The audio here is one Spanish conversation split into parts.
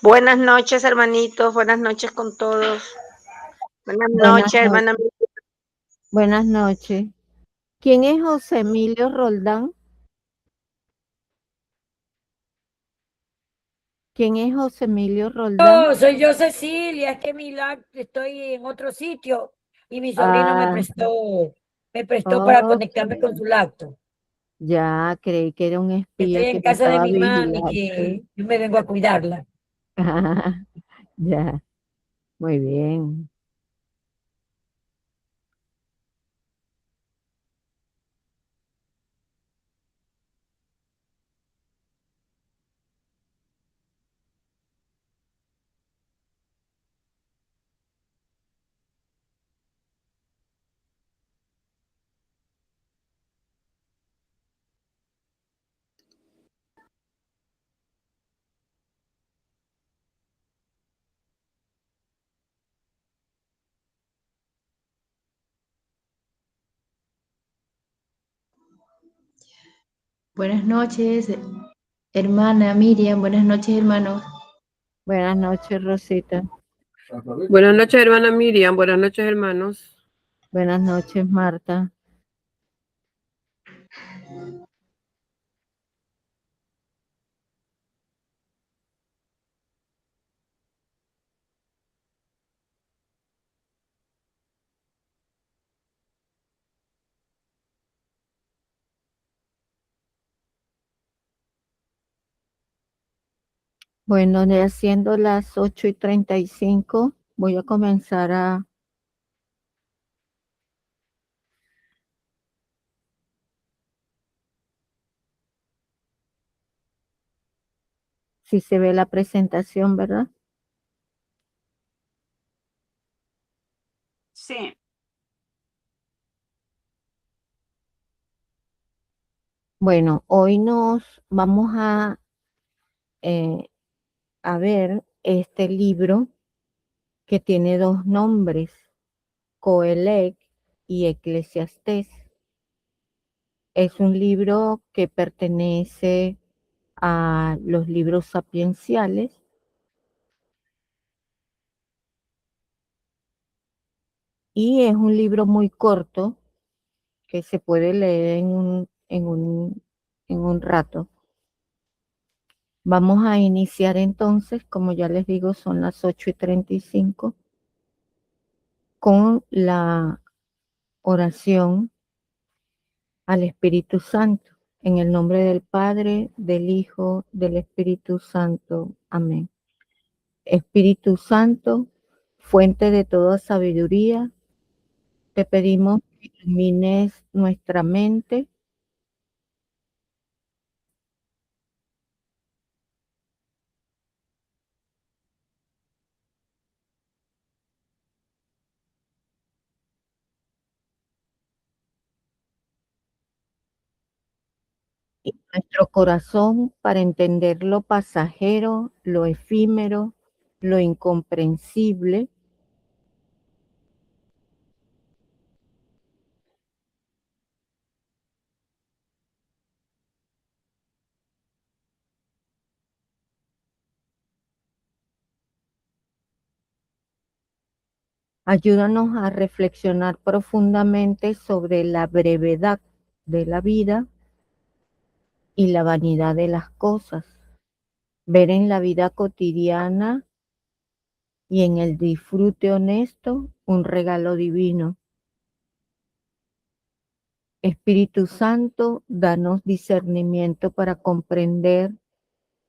Buenas noches, hermanitos. Buenas noches con todos. Buenas Buenas noches, noches. hermana. Buenas noches. ¿Quién es José Emilio Roldán? ¿Quién es José Emilio Roldán? Oh, soy yo, Cecilia. Es que estoy en otro sitio y mi sobrino Ah, me prestó para ok. conectarme con su laptop. Ya creí que era un espía Estoy que en me casa de estaba mi mami, vigilando. que yo me vengo a cuidarla. Ah, ya, muy bien. Buenas noches, hermana Miriam. Buenas noches, hermano. Buenas noches, Rosita. Buenas noches, hermana Miriam. Buenas noches, hermanos. Buenas noches, Marta. Bueno, ya siendo las 8:35, voy a comenzar a... Si se ve la presentación, ¿verdad? Sí. Bueno, hoy nos vamos a ver este libro que tiene dos nombres, Coelec y Eclesiastés. Es un libro que pertenece a los libros sapienciales y es un libro muy corto que se puede leer en un rato. Vamos a iniciar entonces, como ya les digo, son las 8:35, con la oración al Espíritu Santo. En el nombre del Padre, del Hijo, del Espíritu Santo. Amén. Espíritu Santo, fuente de toda sabiduría, te pedimos que ilumines nuestra mente y nuestro corazón para entender lo pasajero, lo efímero, lo incomprensible. Ayúdanos a reflexionar profundamente sobre la brevedad de la vida y la vanidad de las cosas. Ver en la vida cotidiana y en el disfrute honesto un regalo divino. Espíritu Santo, danos discernimiento para comprender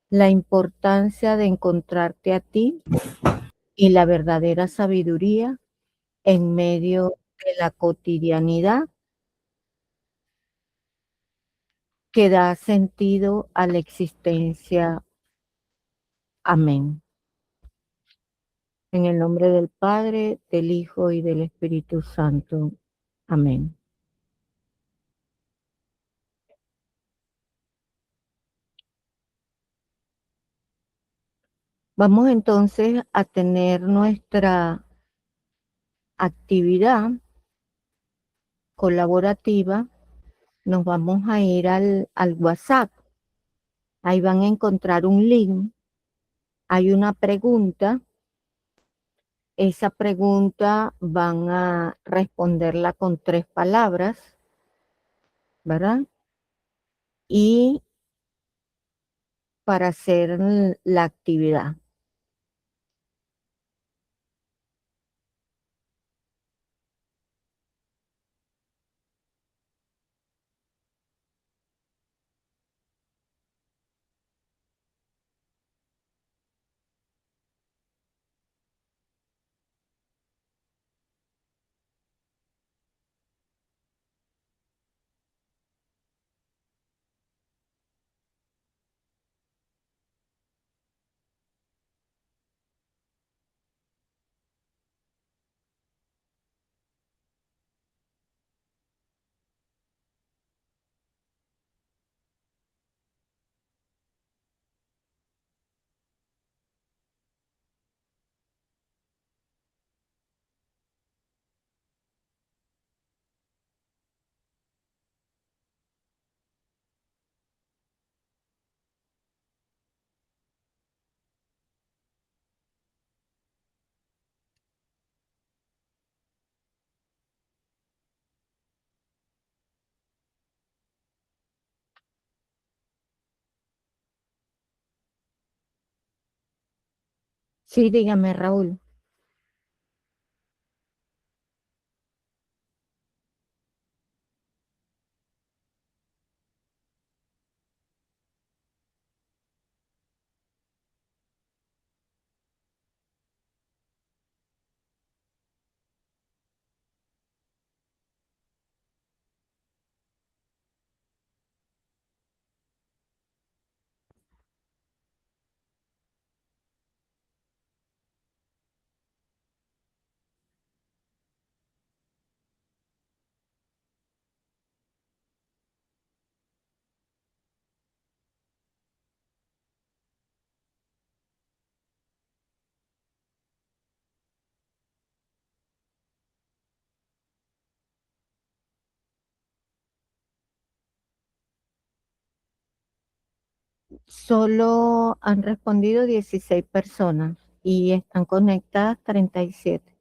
la importancia de encontrarte a ti y la verdadera sabiduría en medio de la cotidianidad que da sentido a la existencia. Amén. En el nombre del Padre, del Hijo y del Espíritu Santo. Amén. Vamos entonces a tener nuestra actividad colaborativa. Nos vamos a ir al WhatsApp. Ahí van a encontrar un link hay una pregunta. Esa pregunta van a responderla con 3 palabras, ¿verdad? Y para hacer la actividad. Sí, dígame, Raúl. Solo han respondido 16 personas y están conectadas 37.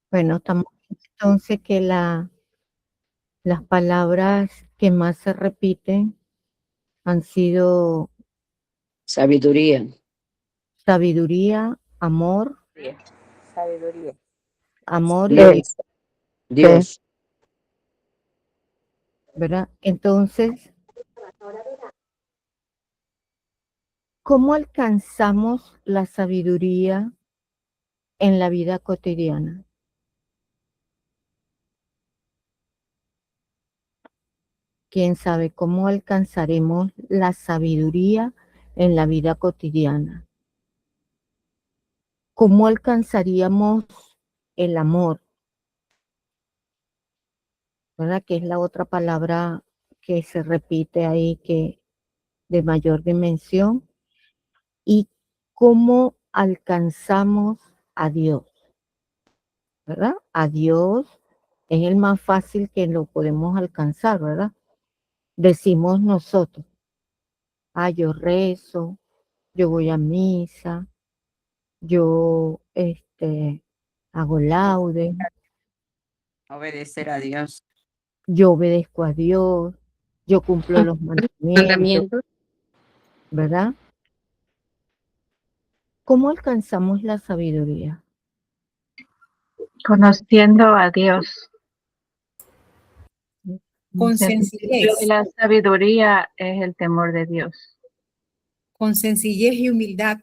Bueno, estamos entonces que las palabras que más se repiten han sido Sabiduría. sabiduría, amor, Sabiduría. amor y Dios. Dios. ¿verdad? Entonces, ¿cómo alcanzamos la sabiduría en la vida cotidiana? ¿Quién sabe cómo alcanzaremos la sabiduría en la vida cotidiana? ¿Cómo alcanzaríamos el amor? ¿Verdad? Que es la otra palabra que se repite ahí, que de mayor dimensión. ¿Y cómo alcanzamos a Dios? ¿Verdad? A Dios es el más fácil que lo podemos alcanzar, ¿verdad? Decimos nosotros, yo rezo, yo voy a misa, yo hago laudes, Obedecer a Dios. yo obedezco a Dios, yo cumplo los mandamientos, ¿verdad? ¿Cómo alcanzamos la sabiduría? Conociendo a Dios. Con El principio sencillez, de la sabiduría es el temor de Dios. con sencillez y humildad.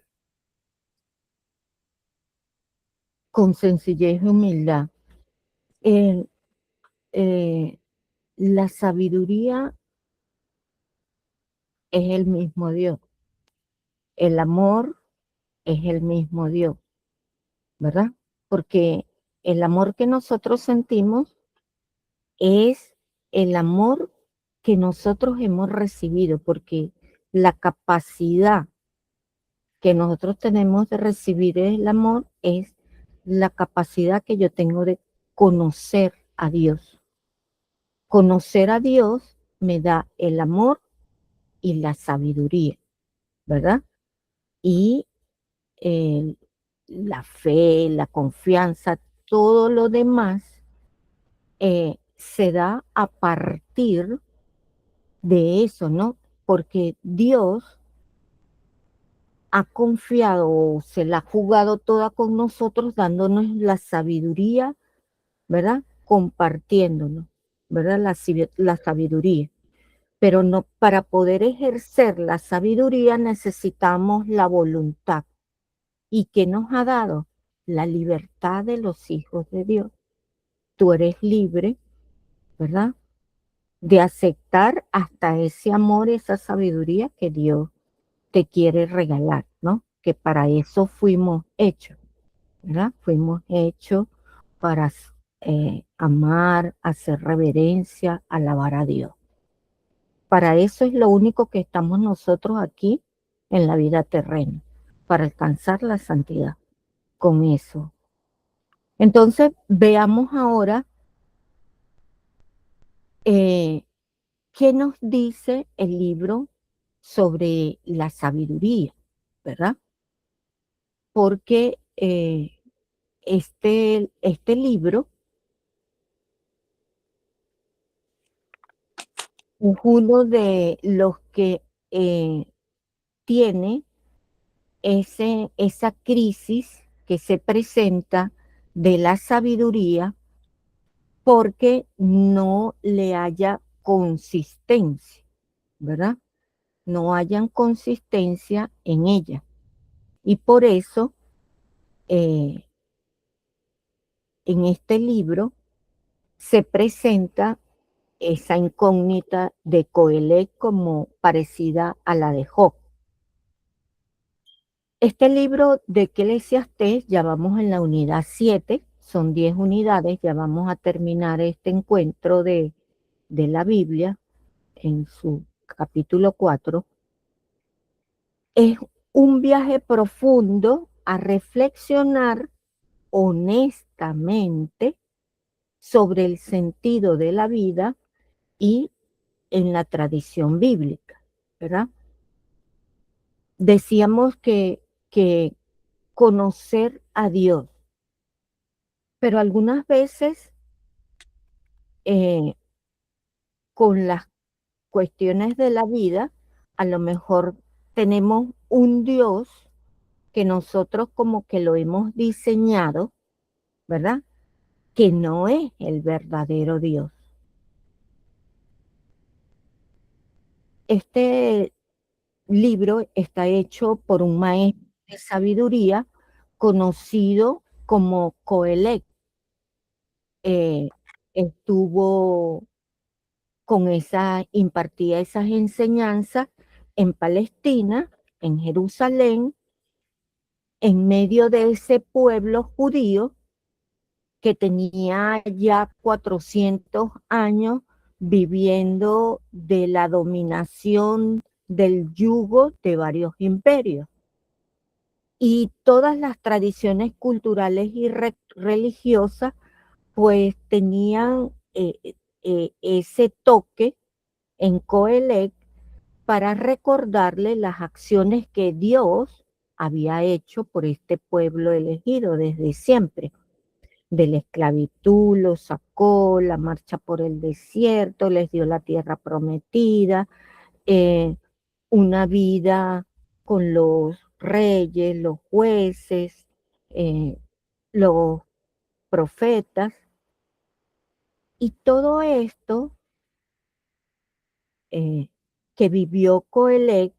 Con sencillez y humildad. La sabiduría es el mismo Dios. El amor es el mismo Dios, ¿verdad? Porque el amor que nosotros sentimos es el amor que nosotros hemos recibido, porque la capacidad que nosotros tenemos de recibir el amor es la capacidad que yo tengo de conocer a Dios. Conocer a Dios me da el amor y la sabiduría, ¿verdad? Y la fe, la confianza, todo lo demás se da a partir de eso, ¿no? Porque Dios ha confiado o se la ha jugado toda con nosotros, dándonos la sabiduría, ¿verdad? Compartiéndonos, ¿verdad? La sabiduría. Pero no, para poder ejercer la sabiduría necesitamos la voluntad. ¿Y qué nos ha dado? La libertad de los hijos de Dios. Tú eres libre, ¿verdad? De aceptar hasta ese amor, esa sabiduría que Dios te quiere regalar, ¿no? Que para eso fuimos hechos, ¿verdad? Fuimos hechos para amar, hacer reverencia, alabar a Dios. Para eso es lo único que estamos nosotros aquí en la vida terrena, para alcanzar la santidad. Con eso. Entonces, veamos ahora qué nos dice el libro sobre la sabiduría, ¿verdad? Porque este libro es uno de los que tiene esa crisis que se presenta de la sabiduría porque no le haya consistencia, ¿verdad? No hayan consistencia en ella. Y por eso, en este libro se presenta esa incógnita de Coelhet como parecida a la de Job. Este libro de Eclesiastés, ya vamos en la unidad 7, son 10 unidades, ya vamos a terminar este encuentro de la Biblia en su capítulo 4. Es un viaje profundo a reflexionar honestamente sobre el sentido de la vida y en la tradición bíblica, ¿verdad? Decíamos que conocer a Dios, pero algunas veces con las cuestiones de la vida, a lo mejor tenemos un Dios que nosotros como que lo hemos diseñado, ¿verdad? Que no es el verdadero Dios. Este libro está hecho por un maestro de sabiduría conocido como Coelhet. Estuvo impartía esas enseñanzas en Palestina, en Jerusalén, en medio de ese pueblo judío que tenía ya 400 años viviendo de la dominación del yugo de varios imperios. Y todas las tradiciones culturales y religiosas pues tenían ese toque en Coelhet para recordarle las acciones que Dios había hecho por este pueblo elegido desde siempre. De la esclavitud los sacó, la marcha por el desierto, les dio la tierra prometida, una vida con los reyes, los jueces, los profetas. Y todo esto que vivió Coelec,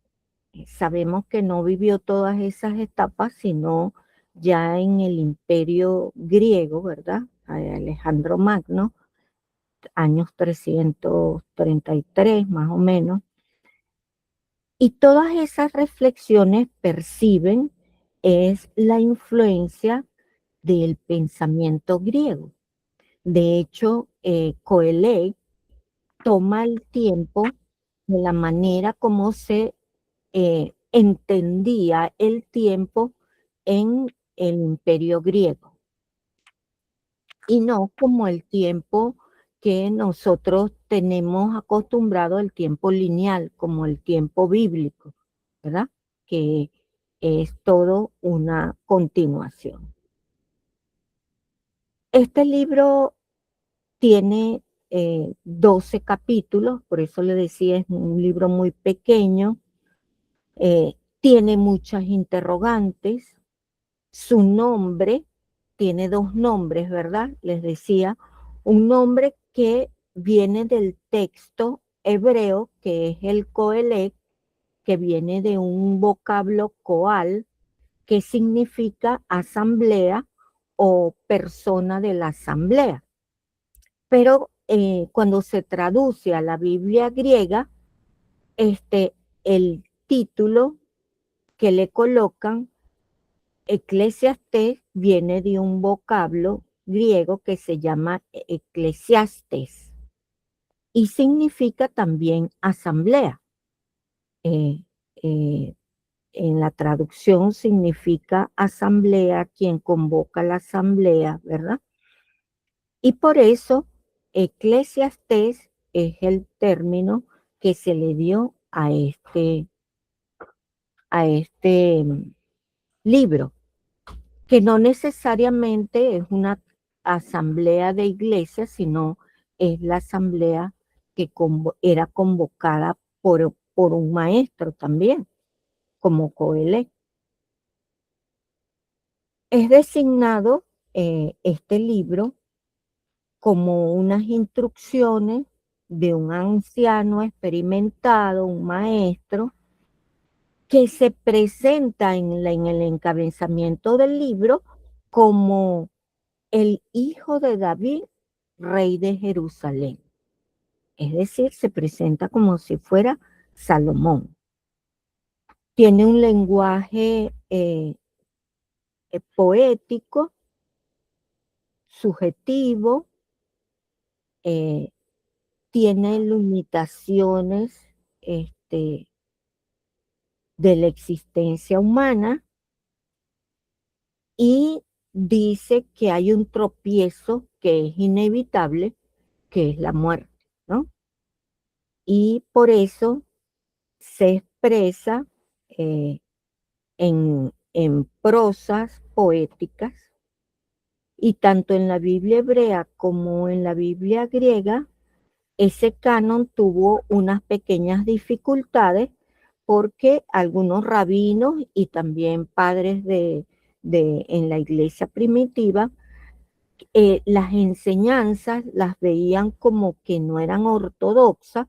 sabemos que no vivió todas esas etapas, sino ya en el imperio griego, ¿verdad? Alejandro Magno, años 333 más o menos. Y todas esas reflexiones perciben es la influencia del pensamiento griego. De hecho, Coelec toma el tiempo de la manera como se entendía el tiempo en el imperio griego y no como el tiempo que nosotros tenemos acostumbrado, el tiempo lineal, como el tiempo bíblico, ¿verdad? Que es todo una continuación. Este libro tiene 12 capítulos, por eso le decía, es un libro muy pequeño, tiene muchas interrogantes, su nombre tiene dos nombres, ¿verdad? Les decía, un nombre que viene del texto hebreo, que es el Coelec, que viene de un vocablo coal, que significa asamblea o persona de la asamblea. Pero cuando se traduce a la Biblia griega, el título que le colocan, Eclesiastés, viene de un vocablo griego que se llama eclesiastes y significa también asamblea. En la traducción significa asamblea, quien convoca la asamblea, ¿verdad? Y por eso Eclesiastés es el término que se le dio a este libro, que no necesariamente es una asamblea de iglesia, sino es la asamblea que era convocada por un maestro también, como Coelec. Es designado este libro como unas instrucciones de un anciano experimentado, un maestro, que se presenta en el encabezamiento del libro como el hijo de David, rey de Jerusalén. Es decir, se presenta como si fuera Salomón. Tiene un lenguaje poético, subjetivo, tiene limitaciones de la existencia humana y dice que hay un tropiezo que es inevitable, que es la muerte, ¿no? Y por eso se expresa en prosas poéticas, y tanto en la Biblia hebrea como en la Biblia griega, ese canon tuvo unas pequeñas dificultades porque algunos rabinos y también padres en la iglesia primitiva, las enseñanzas las veían como que no eran ortodoxas,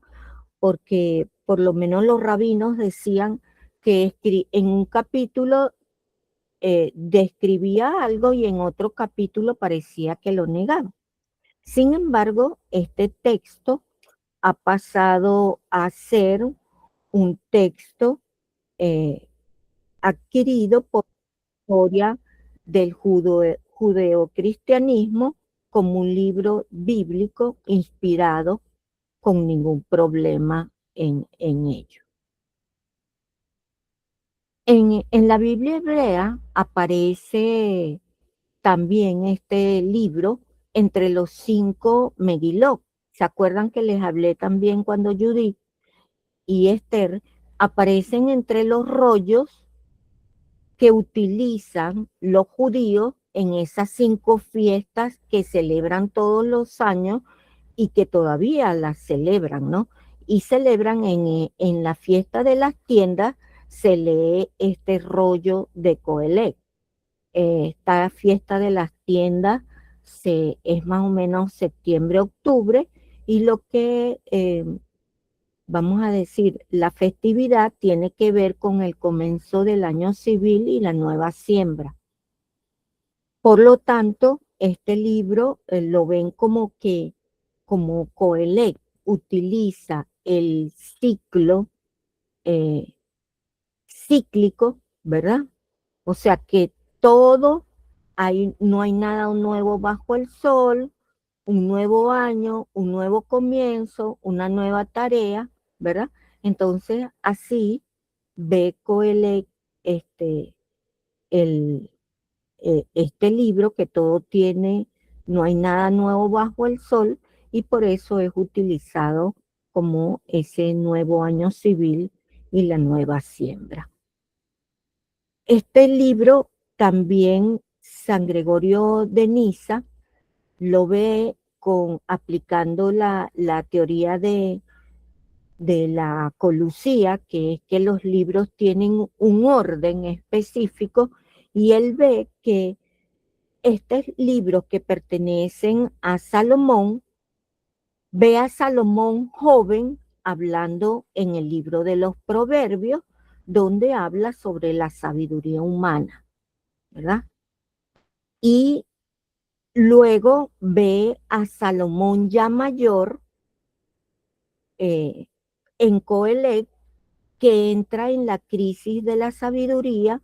porque por lo menos los rabinos decían que en un capítulo describía algo y en otro capítulo parecía que lo negaba. Sin embargo, este texto ha pasado a ser un texto adquirido por la historia del judeocristianismo como un libro bíblico inspirado con ningún problema en ello. En la Biblia hebrea aparece también este libro entre los 5 Megilot. ¿Se acuerdan que les hablé también cuando Judith y Esther aparecen entre los rollos que utilizan los judíos en esas 5 fiestas que celebran todos los años y que todavía las celebran, ¿no? Y celebran en la fiesta de las tiendas, se lee este rollo de Coelec. Esta fiesta de las tiendas es más o menos septiembre, octubre, y lo que vamos a decir, la festividad tiene que ver con el comienzo del año civil y la nueva siembra. Por lo tanto, este libro lo ven como Coelec utiliza el ciclo cíclico, ¿verdad? O sea que no hay nada nuevo bajo el sol, un nuevo año, un nuevo comienzo, una nueva tarea, ¿verdad? Entonces, así ve Coelec este libro que no hay nada nuevo bajo el sol, y por eso es utilizado como ese nuevo año civil y la nueva siembra. Este libro también San Gregorio de Niza lo ve aplicando la teoría de la colucía, que es que los libros tienen un orden específico, y él ve que estos libros que pertenecen a Salomón, ve a Salomón joven hablando en el libro de los Proverbios, donde habla sobre la sabiduría humana, ¿verdad? Y luego ve a Salomón ya mayor en Coelec, que entra en la crisis de la sabiduría,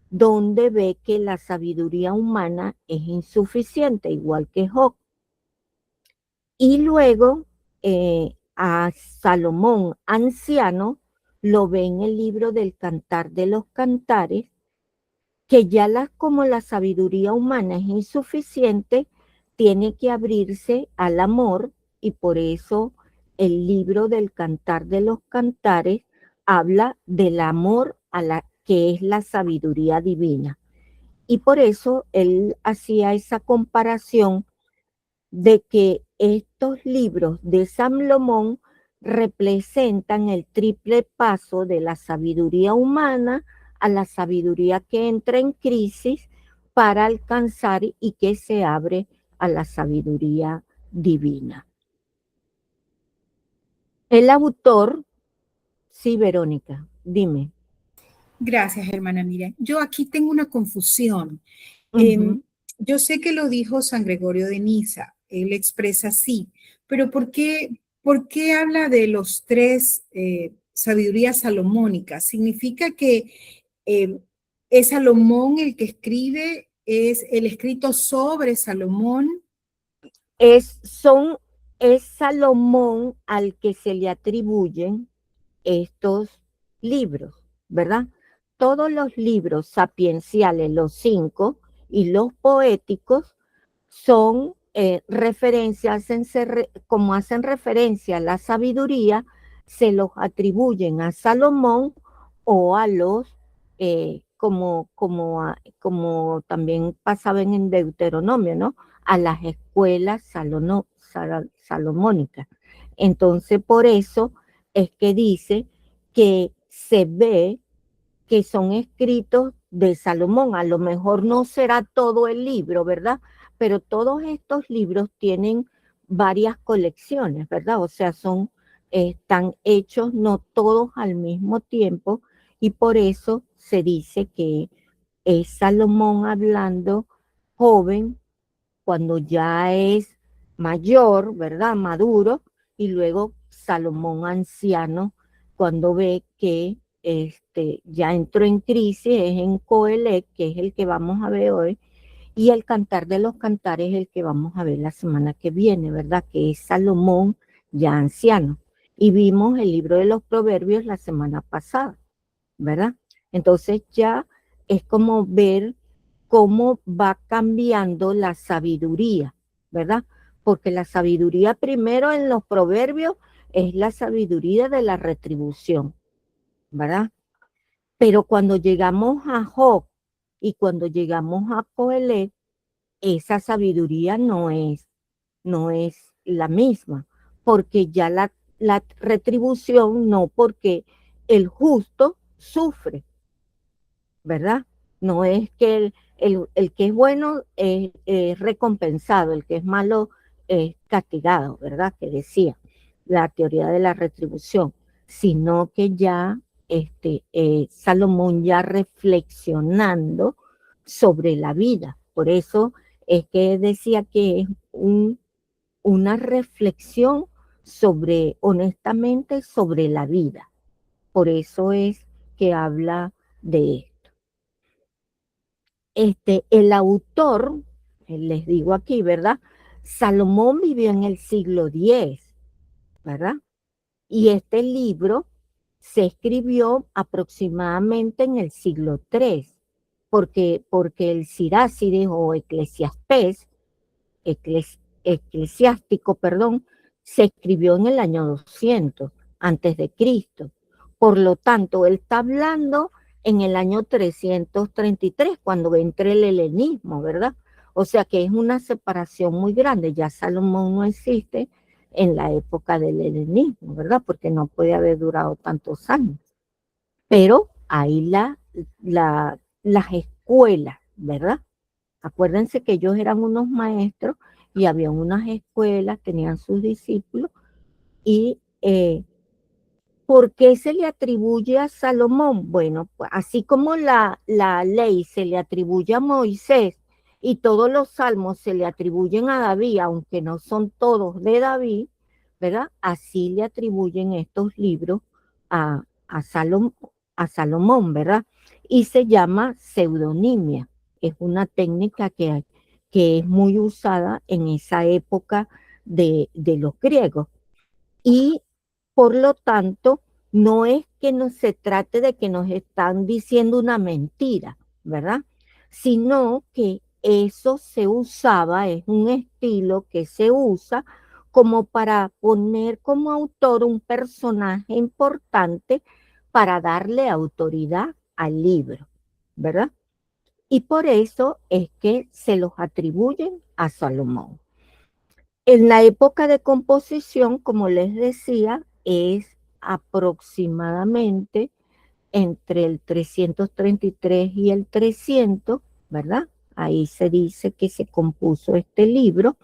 donde ve que la sabiduría humana es insuficiente, igual que Job. Y luego a Salomón anciano lo ve en el libro del Cantar de los Cantares, que ya como la sabiduría humana es insuficiente, tiene que abrirse al amor, y por eso el libro del Cantar de los Cantares habla del amor que es la sabiduría divina. Y por eso él hacía esa comparación de que estos libros de Salomón representan el triple paso de la sabiduría humana a la sabiduría que entra en crisis para alcanzar y que se abre a la sabiduría divina. El autor, sí, Verónica, dime. Gracias, hermana Miriam. Yo aquí tengo una confusión. Yo sé que lo dijo San Gregorio de Niza, él expresa así, pero ¿por qué habla de los 3 sabidurías salomónicas? ¿Significa que es Salomón el que escribe, es el escrito sobre Salomón? Es Salomón al que se le atribuyen estos libros, ¿verdad? Todos los libros sapienciales, los 5, y los poéticos son referencias, como hacen referencia a la sabiduría, se los atribuyen a Salomón o a los, como también pasaban en Deuteronomio, ¿no? A las escuelas salomónicas. Entonces, por eso es que dice que se ve que son escritos de Salomón. A lo mejor no será todo el libro, ¿verdad? Pero todos estos libros tienen varias colecciones, ¿verdad? O sea, están hechos no todos al mismo tiempo, y por eso se dice que es Salomón hablando joven, cuando ya es mayor, ¿verdad? Maduro, y luego Salomón anciano, cuando ve que ya entró en crisis, es en Coelec, que es el que vamos a ver hoy, y el Cantar de los Cantares es el que vamos a ver la semana que viene, ¿verdad? Que es Salomón ya anciano. Y vimos el libro de los Proverbios la semana pasada, ¿verdad? Entonces ya es como ver cómo va cambiando la sabiduría, ¿verdad? Porque la sabiduría primero en los Proverbios es la sabiduría de la retribución, ¿verdad? Pero cuando llegamos a Job y cuando llegamos a Coelet, esa sabiduría no es la misma, porque ya la retribución no, porque el justo sufre, ¿verdad? No es que el que es bueno es recompensado, el que es malo es castigado, ¿verdad? Que decía la teoría de la retribución, sino que ya Salomón ya reflexionando sobre la vida. Por eso es que decía que es una reflexión sobre, honestamente, sobre la vida. Por eso es que habla de esto. El autor, les digo aquí, ¿verdad? Salomón vivió en el siglo X, ¿verdad? Y este libro se escribió aproximadamente en el siglo III, porque el Sirácides o eclesiástico, perdón, se escribió en el año 200 antes de Cristo. Por lo tanto, él está hablando en el año 333, cuando entra el helenismo, ¿verdad? O sea que es una separación muy grande. Ya Salomón no existe en la época del helenismo, ¿verdad? Porque no puede haber durado tantos años. Pero ahí las escuelas, ¿verdad? Acuérdense que ellos eran unos maestros y había unas escuelas, tenían sus discípulos. Y ¿por qué se le atribuye a Salomón? Bueno, pues así como la ley se le atribuye a Moisés y todos los salmos se le atribuyen a David, aunque no son todos de David, ¿verdad? Así le atribuyen estos libros a Salomón, ¿verdad? Y se llama pseudonimia. Es una técnica que es muy usada en esa época de los griegos. Y por lo tanto, no es que no se trate de que nos están diciendo una mentira, ¿verdad? Sino que eso se usaba, es un estilo que se usa como para poner como autor un personaje importante para darle autoridad al libro, ¿verdad? Y por eso es que se los atribuyen a Salomón. En la época de composición, como les decía, es aproximadamente entre el 333 y el 300, ¿verdad? Ahí se dice que se compuso este libro.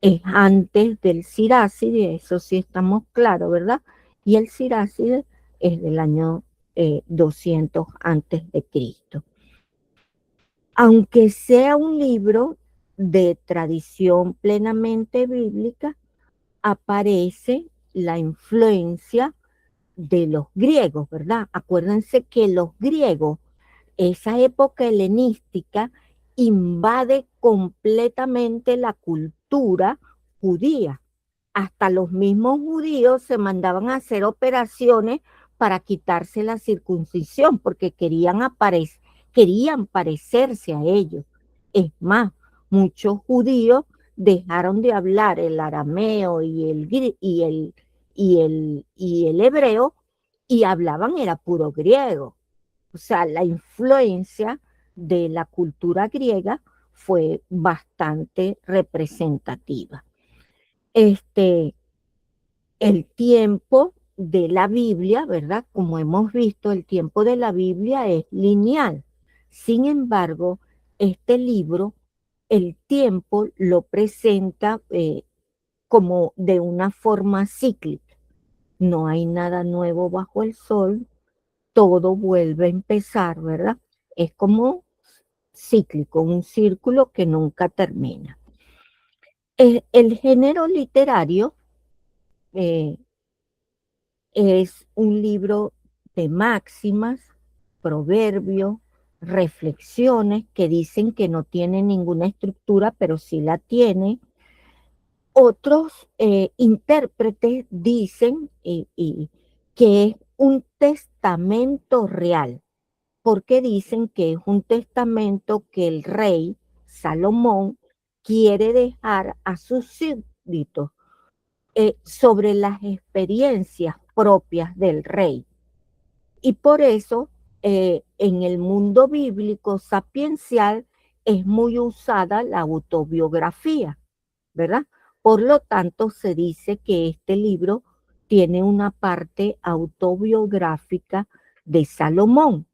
Es antes del Siráside, eso sí estamos claros, ¿verdad? Y el Siráside es del año 200 antes de Cristo. Aunque sea un libro de tradición plenamente bíblica, aparece la influencia de los griegos, ¿verdad? Acuérdense que los griegos, esa época helenística, invade completamente la cultura judía. Hasta los mismos judíos se mandaban a hacer operaciones para quitarse la circuncisión, porque querían parecerse a ellos. Es más, muchos judíos dejaron de hablar el arameo y el hebreo y hablaban era puro griego. O sea, la influencia de la cultura griega fue bastante representativa. El tiempo de la Biblia, ¿verdad? Como hemos visto, el tiempo de la Biblia es lineal. Sin embargo, este libro, el tiempo lo presenta como de una forma cíclica. No hay nada nuevo bajo el sol, todo vuelve a empezar, ¿verdad? Es como cíclico, un círculo que nunca termina. El género literario es un libro de máximas, proverbios, reflexiones que dicen que no tiene ninguna estructura, pero sí la tiene. Otros intérpretes dicen que es un testamento real, porque dicen que es un testamento que el rey Salomón quiere dejar a sus súbditos sobre las experiencias propias del rey. Y por eso en el mundo bíblico sapiencial es muy usada la autobiografía, ¿verdad? Por lo tanto, se dice que este libro tiene una parte autobiográfica de Salomón.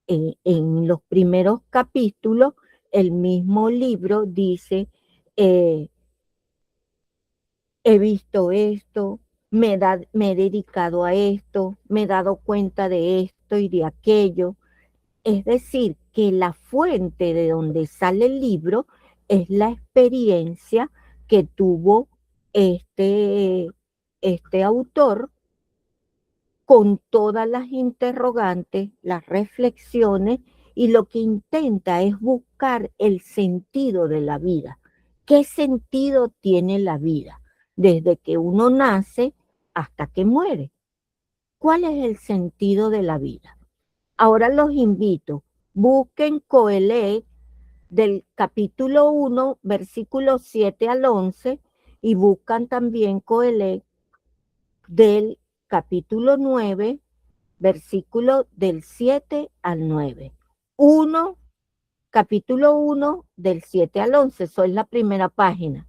En los primeros capítulos, el mismo libro dice, he visto esto, me he dedicado a esto, me he dado cuenta de esto y de aquello. Es decir, que la fuente de donde sale el libro es la experiencia que tuvo este autor con todas las interrogantes, las reflexiones, y lo que intenta es buscar el sentido de la vida. ¿Qué sentido tiene la vida? Desde que uno nace hasta que muere. ¿Cuál es el sentido de la vida? Ahora los invito, busquen Coelhet del capítulo 1, versículos 7 al 11, y buscan también Coelhet del capítulo 9, versículo del 7 al 9. Capítulo 1, del 7 al 11, eso es la primera página.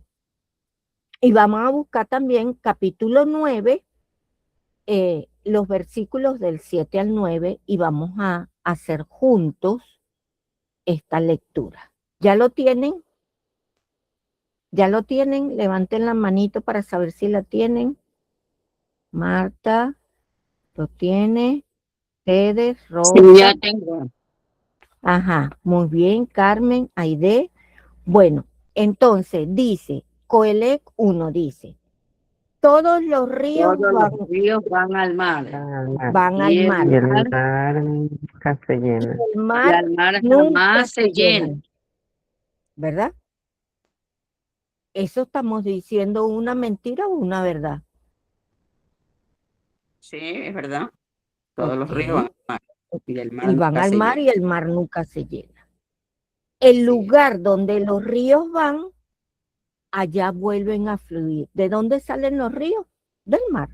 Y vamos a buscar también capítulo 9, los versículos del 7 al 9, y vamos a hacer juntos esta lectura. ¿Ya lo tienen? ¿Ya lo tienen? Levanten la manito para saber si la tienen. Marta, ¿lo tiene? Ustedes, Rosa. Sí, ya tengo. Ajá, muy bien, Carmen, Aide. Bueno, entonces dice, Coelhet 1 dice, todos los ríos Todos los ríos van al mar. van al Y el mar. Y el mar, mar nunca se llena. El y mar al mar nunca jamás se llena. llena, ¿verdad? ¿Eso estamos diciendo una mentira o una verdad? Sí, es verdad. Todos los Ok. ríos van al mar. Y el mar Y van nunca al se mar llena. y el mar nunca se llena. El Sí. lugar donde los ríos van, allá vuelven a fluir. ¿De dónde salen los ríos? Del mar.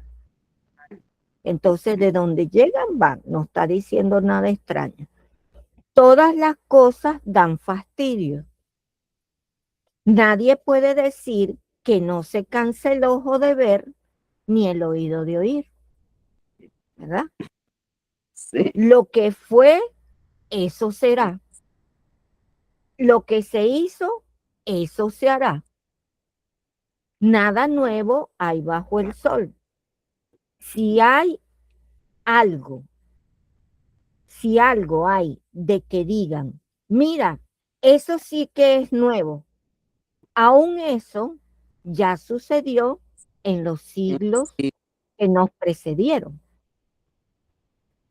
Entonces, de donde llegan, van. No está diciendo nada extraño. Todas las cosas dan fastidio. Nadie puede decir que no se canse el ojo de ver ni el oído de oír, ¿verdad? Sí. Lo que fue, eso será. Lo que se hizo, eso se hará. Nada nuevo hay bajo el sol. Si hay algo, si algo hay de que digan, mira, eso sí que es nuevo, aún eso ya sucedió en los siglos Sí. que nos precedieron.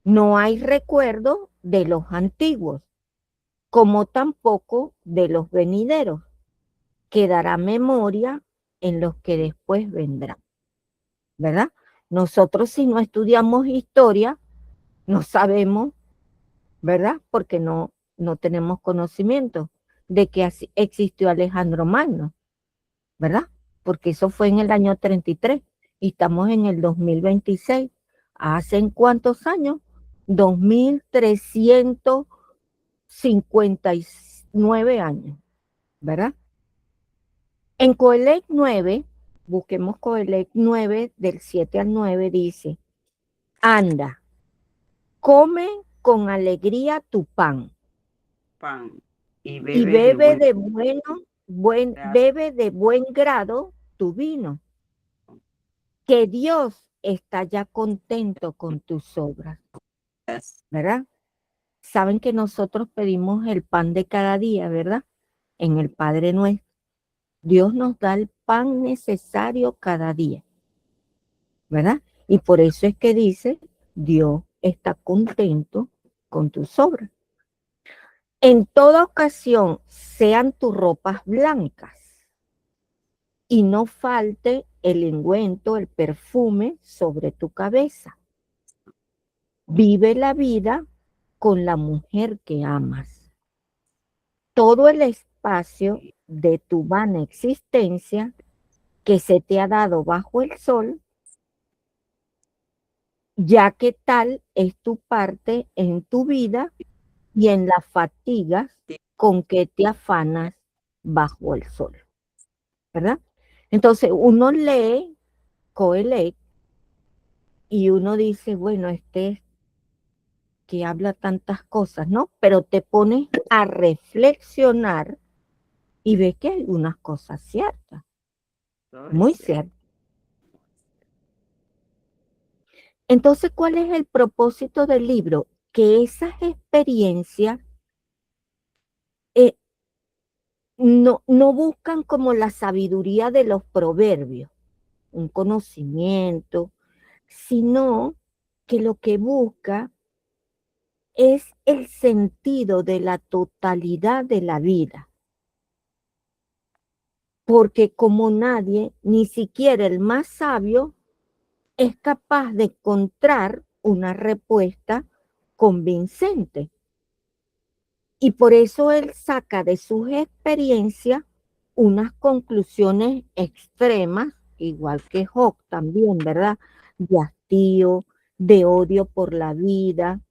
No hay recuerdo de los antiguos, como tampoco de los venideros. Quedará memoria en los que después vendrán, ¿verdad? Nosotros, si no estudiamos historia, no sabemos, ¿verdad? Porque no tenemos conocimiento de que existió Alejandro Magno, ¿verdad? Porque eso fue en el año 33 y estamos en el 2026. ¿Hacen cuántos años? 2359 años, ¿verdad? En Coelhet 9, busquemos Coelhet 9, del 7 al 9, dice, anda, come con alegría tu pan Pan. Y y bebe de bebe de buen grado tu vino, que Dios está ya contento con tus obras, buenas. ¿verdad? Saben que nosotros pedimos el pan de cada día, ¿verdad? En el Padre Nuestro. Dios nos da el pan necesario cada día, ¿verdad? Y por eso es que dice, Dios está contento con tus obras. En toda ocasión sean tus ropas blancas y no falte el ungüento, el perfume sobre tu cabeza. Vive la vida con la mujer que amas. Todo el espacio de tu vana existencia que se te ha dado bajo el sol, ya que tal es tu parte en tu vida y en las fatigas con que te afanas bajo el sol, ¿verdad? Entonces uno lee Coelho y uno dice, bueno, que habla tantas cosas, ¿no? Pero te pones a reflexionar y ves que hay unas cosas ciertas, muy ciertas. Entonces, ¿cuál es el propósito del libro? Que esas experiencias no buscan como la sabiduría de los proverbios, un conocimiento, sino que lo que busca es el sentido de la totalidad de la vida. Porque como nadie, ni siquiera el más sabio, es capaz de encontrar una respuesta convincente. Y por eso él saca de sus experiencias unas conclusiones extremas, igual que Job también, ¿verdad? De hastío, de odio por la vida,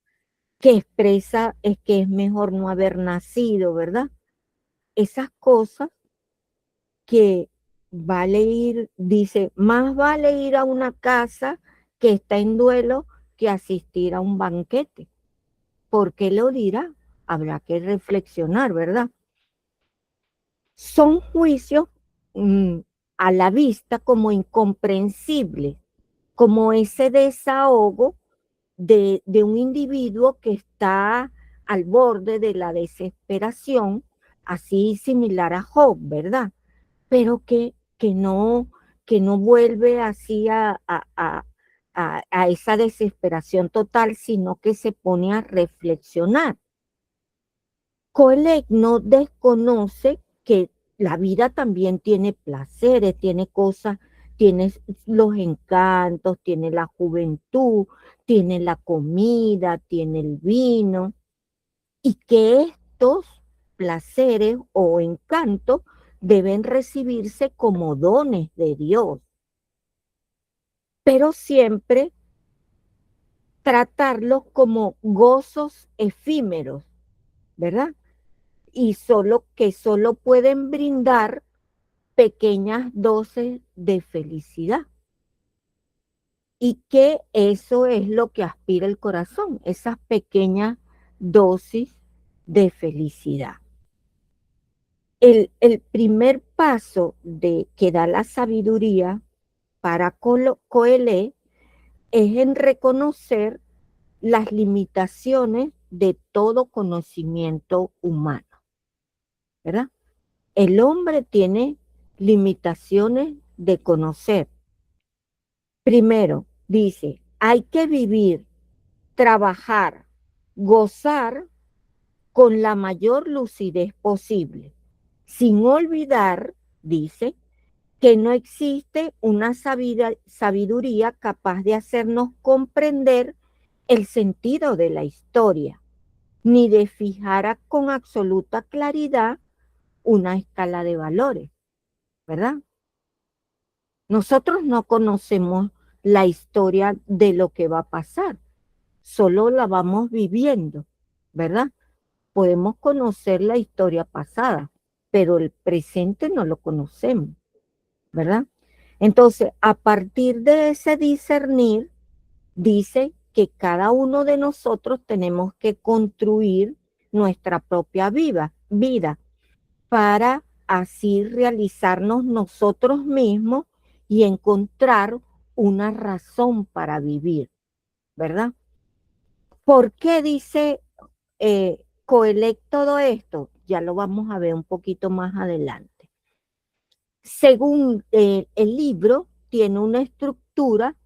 que expresa es que es mejor no haber nacido, ¿verdad? Esas cosas que vale ir, dice, más vale ir a una casa que está en duelo que asistir a un banquete. ¿Por qué lo dirá? Habrá que reflexionar, ¿verdad? Son juicios a la vista como incomprensibles, como ese desahogo de un individuo que está al borde de la desesperación, así similar a Job, ¿verdad? Pero que no vuelve así a esa desesperación total, sino que se pone a reflexionar. Coelho no desconoce que la vida también tiene placeres, tiene cosas, tiene los encantos, tiene la juventud, tiene la comida, tiene el vino, y que estos placeres o encantos deben recibirse como dones de Dios, pero siempre tratarlos como gozos efímeros, ¿verdad? Y solo pueden brindar pequeñas dosis de felicidad. Y que eso es lo que aspira el corazón, esas pequeñas dosis de felicidad. El primer paso que da la sabiduría para Coelho es en reconocer las limitaciones de todo conocimiento humano, ¿verdad? El hombre tiene limitaciones de conocer. Primero, dice, hay que vivir, trabajar, gozar con la mayor lucidez posible, sin olvidar, dice, que no existe una sabiduría capaz de hacernos comprender el sentido de la historia, ni de fijar con absoluta claridad una escala de valores, ¿verdad? Nosotros no conocemos la historia de lo que va a pasar, solo la vamos viviendo, ¿verdad? Podemos conocer la historia pasada, pero el presente no lo conocemos, ¿verdad? Entonces, a partir de ese discernir, dice que cada uno de nosotros tenemos que construir nuestra propia vida para así realizarnos nosotros mismos y encontrar una razón para vivir, ¿verdad? ¿Por qué dice Coelho todo esto? Ya lo vamos a ver un poquito más adelante. Según el libro, tiene una estructura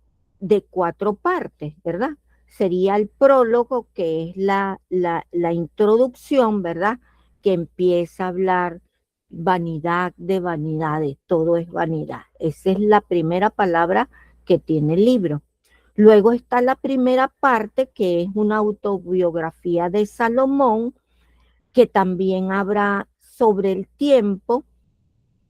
de 4 partes, ¿verdad? Sería el prólogo, que es la introducción, ¿verdad? Que empieza a hablar vanidad de vanidades, todo es vanidad. Esa es la primera palabra que tiene el libro. Luego está la primera parte, que es una autobiografía de Salomón, que también habla sobre el tiempo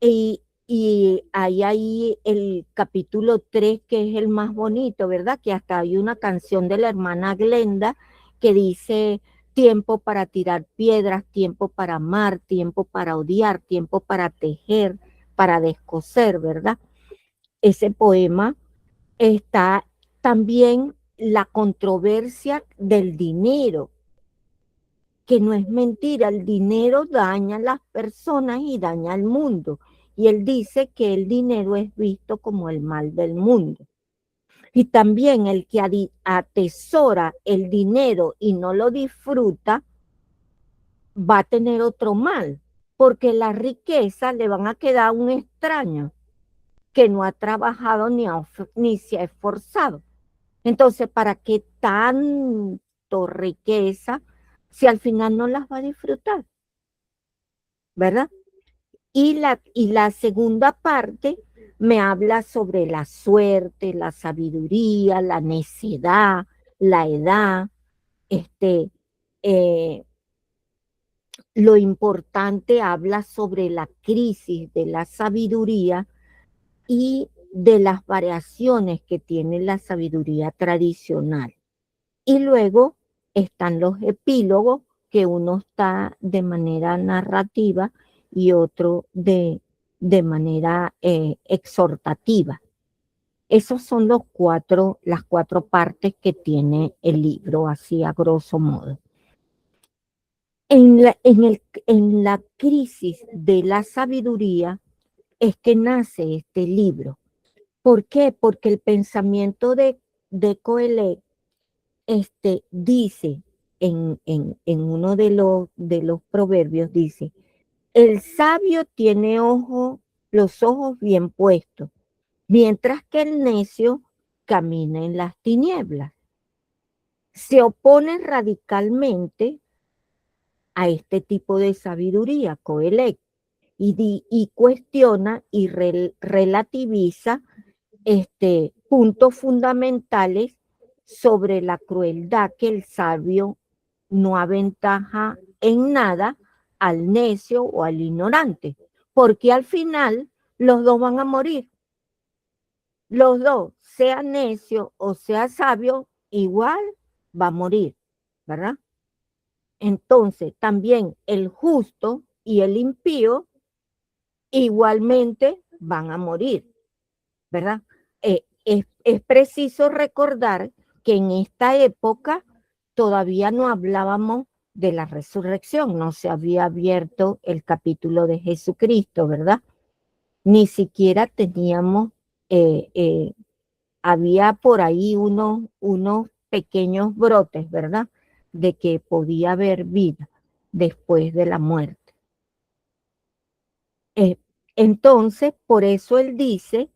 y y hay ahí el capítulo 3 que es el más bonito, ¿verdad? Que hasta hay una canción de la hermana Glenda que dice tiempo para tirar piedras, tiempo para amar, tiempo para odiar, tiempo para tejer, para descoser, ¿verdad? Ese poema está también la controversia del dinero, que no es mentira, el dinero daña a las personas y daña al mundo. Y él dice que el dinero es visto como el mal del mundo. Y también el que atesora el dinero y no lo disfruta, va a tener otro mal, porque la riqueza le van a quedar a un extraño que no ha trabajado ni se ha esforzado. Entonces, ¿para qué tanto riqueza si al final no las va a disfrutar? ¿Verdad? Y la segunda parte me habla sobre la suerte, la sabiduría, la necedad, la edad, eh, lo importante habla sobre la crisis de la sabiduría y de las variaciones que tiene la sabiduría tradicional. Y luego están los epílogos, que uno está de manera narrativa y otro de manera exhortativa. Esos son las cuatro partes que tiene el libro, así a grosso modo. En la crisis de la sabiduría es que nace este libro. ¿Por qué? Porque el pensamiento de Coelho dice en uno de los proverbios, dice, el sabio tiene los ojos bien puestos, mientras que el necio camina en las tinieblas. Se opone radicalmente a este tipo de sabiduría, Coelho, y cuestiona y relativiza puntos fundamentales sobre la crueldad, que el sabio no aventaja en nada al necio o al ignorante, porque al final los dos van a morir. Los dos, sea necio o sea sabio, igual va a morir, ¿verdad? Entonces, también el justo y el impío igualmente van a morir, ¿verdad? Es preciso recordar que en esta época todavía no hablábamos de la resurrección, no se había abierto el capítulo de Jesucristo, ¿verdad? Ni siquiera teníamos, había por ahí unos pequeños brotes, ¿verdad? De que podía haber vida después de la muerte. Entonces, por eso él dice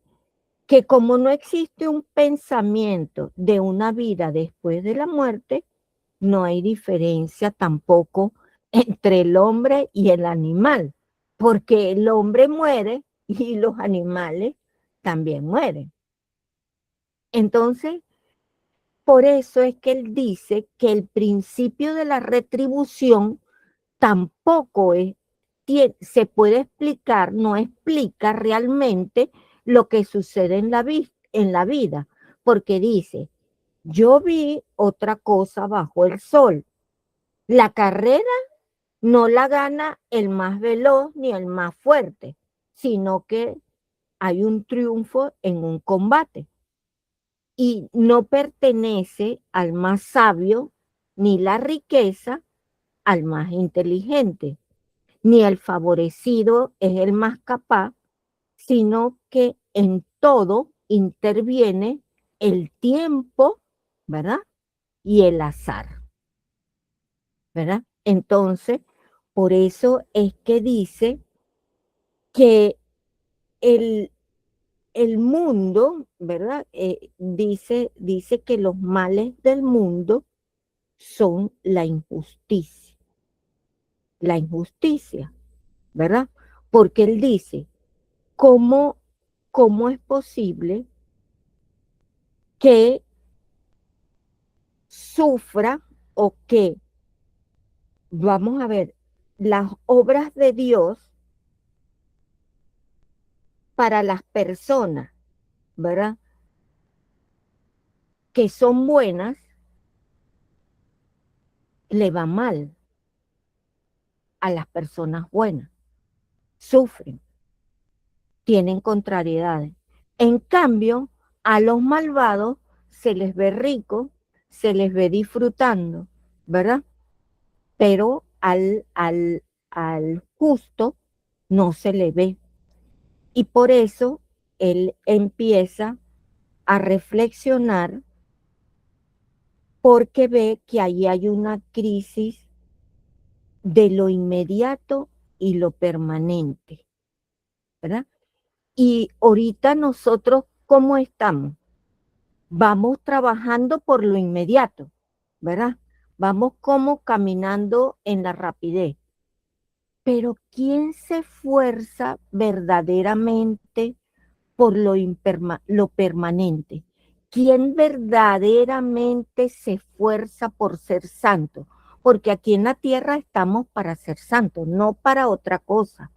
que como no existe un pensamiento de una vida después de la muerte, no hay diferencia tampoco entre el hombre y el animal, porque el hombre muere y los animales también mueren. Entonces, por eso es que él dice que el principio de la retribución tampoco se puede explicar, no explica realmente lo que sucede en la vida, porque dice, yo vi otra cosa bajo el sol. La carrera no la gana el más veloz ni el más fuerte, sino que hay un triunfo en un combate. Y no pertenece al más sabio ni la riqueza al más inteligente, ni el favorecido es el más capaz, sino que en todo interviene el tiempo, ¿verdad? Y el azar, ¿verdad? Entonces, por eso es que dice que el mundo, ¿verdad? Dice que los males del mundo son la injusticia, ¿verdad? Porque él dice, ¿cómo es posible que sufra o que, vamos a ver, las obras de Dios para las personas, ¿verdad?, que son buenas, le va mal a las personas buenas. Sufren, tienen contrariedades. En cambio, a los malvados se les ve rico, se les ve disfrutando, ¿verdad? Pero al justo no se le ve. Y por eso él empieza a reflexionar porque ve que ahí hay una crisis de lo inmediato y lo permanente, ¿verdad? Y ahorita nosotros, ¿cómo estamos? Vamos trabajando por lo inmediato, ¿verdad? Vamos como caminando en la rapidez. Pero ¿quién se esfuerza verdaderamente por lo permanente? ¿Quién verdaderamente se esfuerza por ser santo? Porque aquí en la tierra estamos para ser santos, no para otra cosa.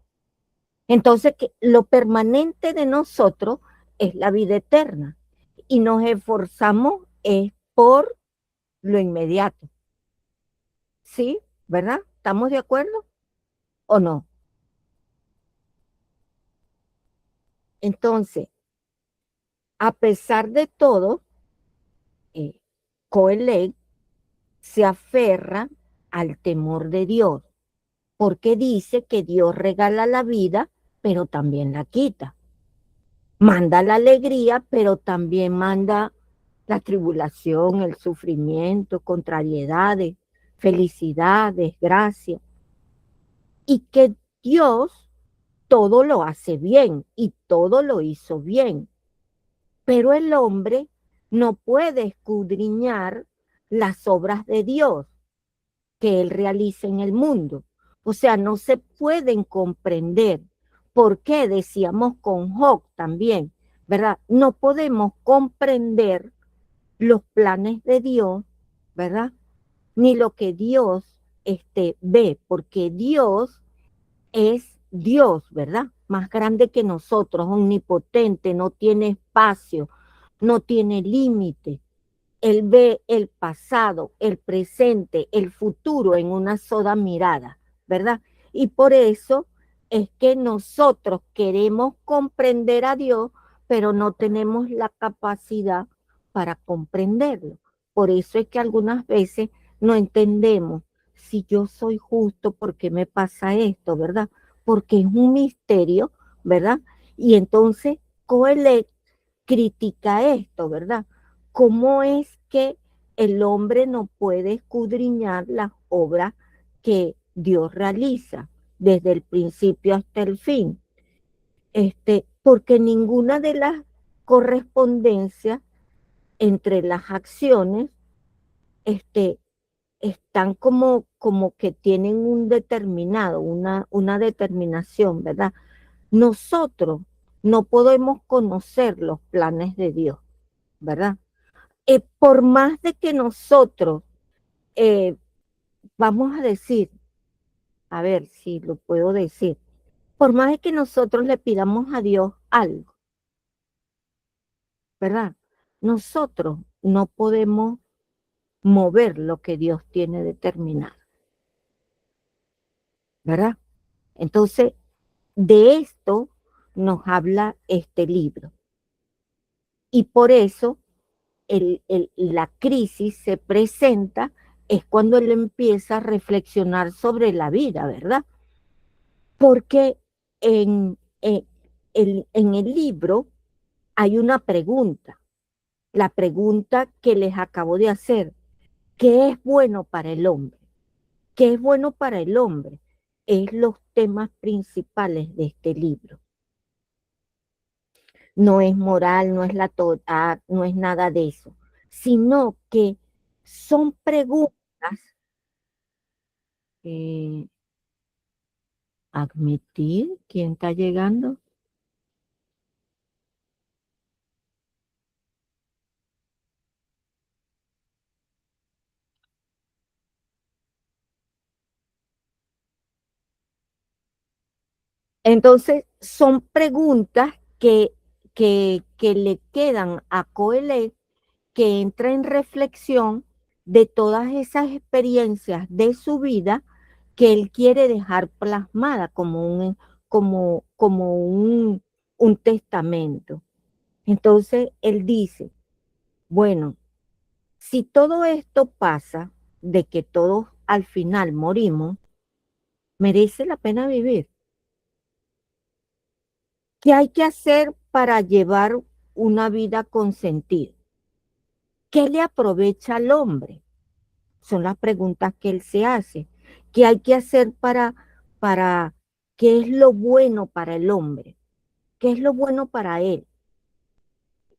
Entonces, lo permanente de nosotros es la vida eterna y nos esforzamos por lo inmediato. ¿Sí? ¿Verdad? ¿Estamos de acuerdo o no? Entonces, a pesar de todo, Coelho se aferra al temor de Dios, porque dice que Dios regala la vida, pero también la quita. Manda la alegría, pero también manda la tribulación, el sufrimiento, contrariedades, felicidad, desgracia. Y que Dios todo lo hace bien y todo lo hizo bien. Pero el hombre no puede escudriñar las obras de Dios que él realiza en el mundo. O sea, no se pueden comprender. ¿Por qué? Decíamos con Job también, ¿verdad? No podemos comprender los planes de Dios, ¿verdad? Ni lo que Dios ve, porque Dios es Dios, ¿verdad? Más grande que nosotros, omnipotente, no tiene espacio, no tiene límite. Él ve el pasado, el presente, el futuro en una sola mirada, ¿verdad? Y por eso es que nosotros queremos comprender a Dios, pero no tenemos la capacidad para comprenderlo. Por eso es que algunas veces no entendemos si yo soy justo, ¿por qué me pasa esto, verdad? Porque es un misterio, ¿verdad? Y entonces Coelho critica esto, ¿verdad? ¿Cómo es que el hombre no puede escudriñar las obras que Dios realiza desde el principio hasta el fin? Porque ninguna de las correspondencias entre las acciones están como que tienen un determinado, una determinación, ¿verdad? Nosotros no podemos conocer los planes de Dios, ¿verdad? Por más de que nosotros, vamos a decir, a ver si lo puedo decir, por más de que nosotros le pidamos a Dios algo, ¿verdad? Nosotros no podemos mover lo que Dios tiene determinado, ¿verdad? Entonces, de esto nos habla este libro. Y por eso la crisis se presenta, es cuando él empieza a reflexionar sobre la vida, ¿verdad? Porque en el libro hay una pregunta, la pregunta que les acabo de hacer: ¿qué es bueno para el hombre? ¿Qué es bueno para el hombre? Es los temas principales de este libro. No es moral, no es la Torá, no es nada de eso, sino que son preguntas. Admitir, ¿quién está llegando? Entonces, son preguntas que, que le quedan a Coelho, que entra en reflexión de todas esas experiencias de su vida que él quiere dejar plasmada como un testamento. Entonces él dice, bueno, si todo esto pasa, de que todos al final morimos, merece la pena vivir. ¿Qué hay que hacer para llevar una vida con sentido? ¿Qué le aprovecha al hombre? Son las preguntas que él se hace. ¿Qué hay que hacer para qué es lo bueno para el hombre? ¿Qué es lo bueno para él?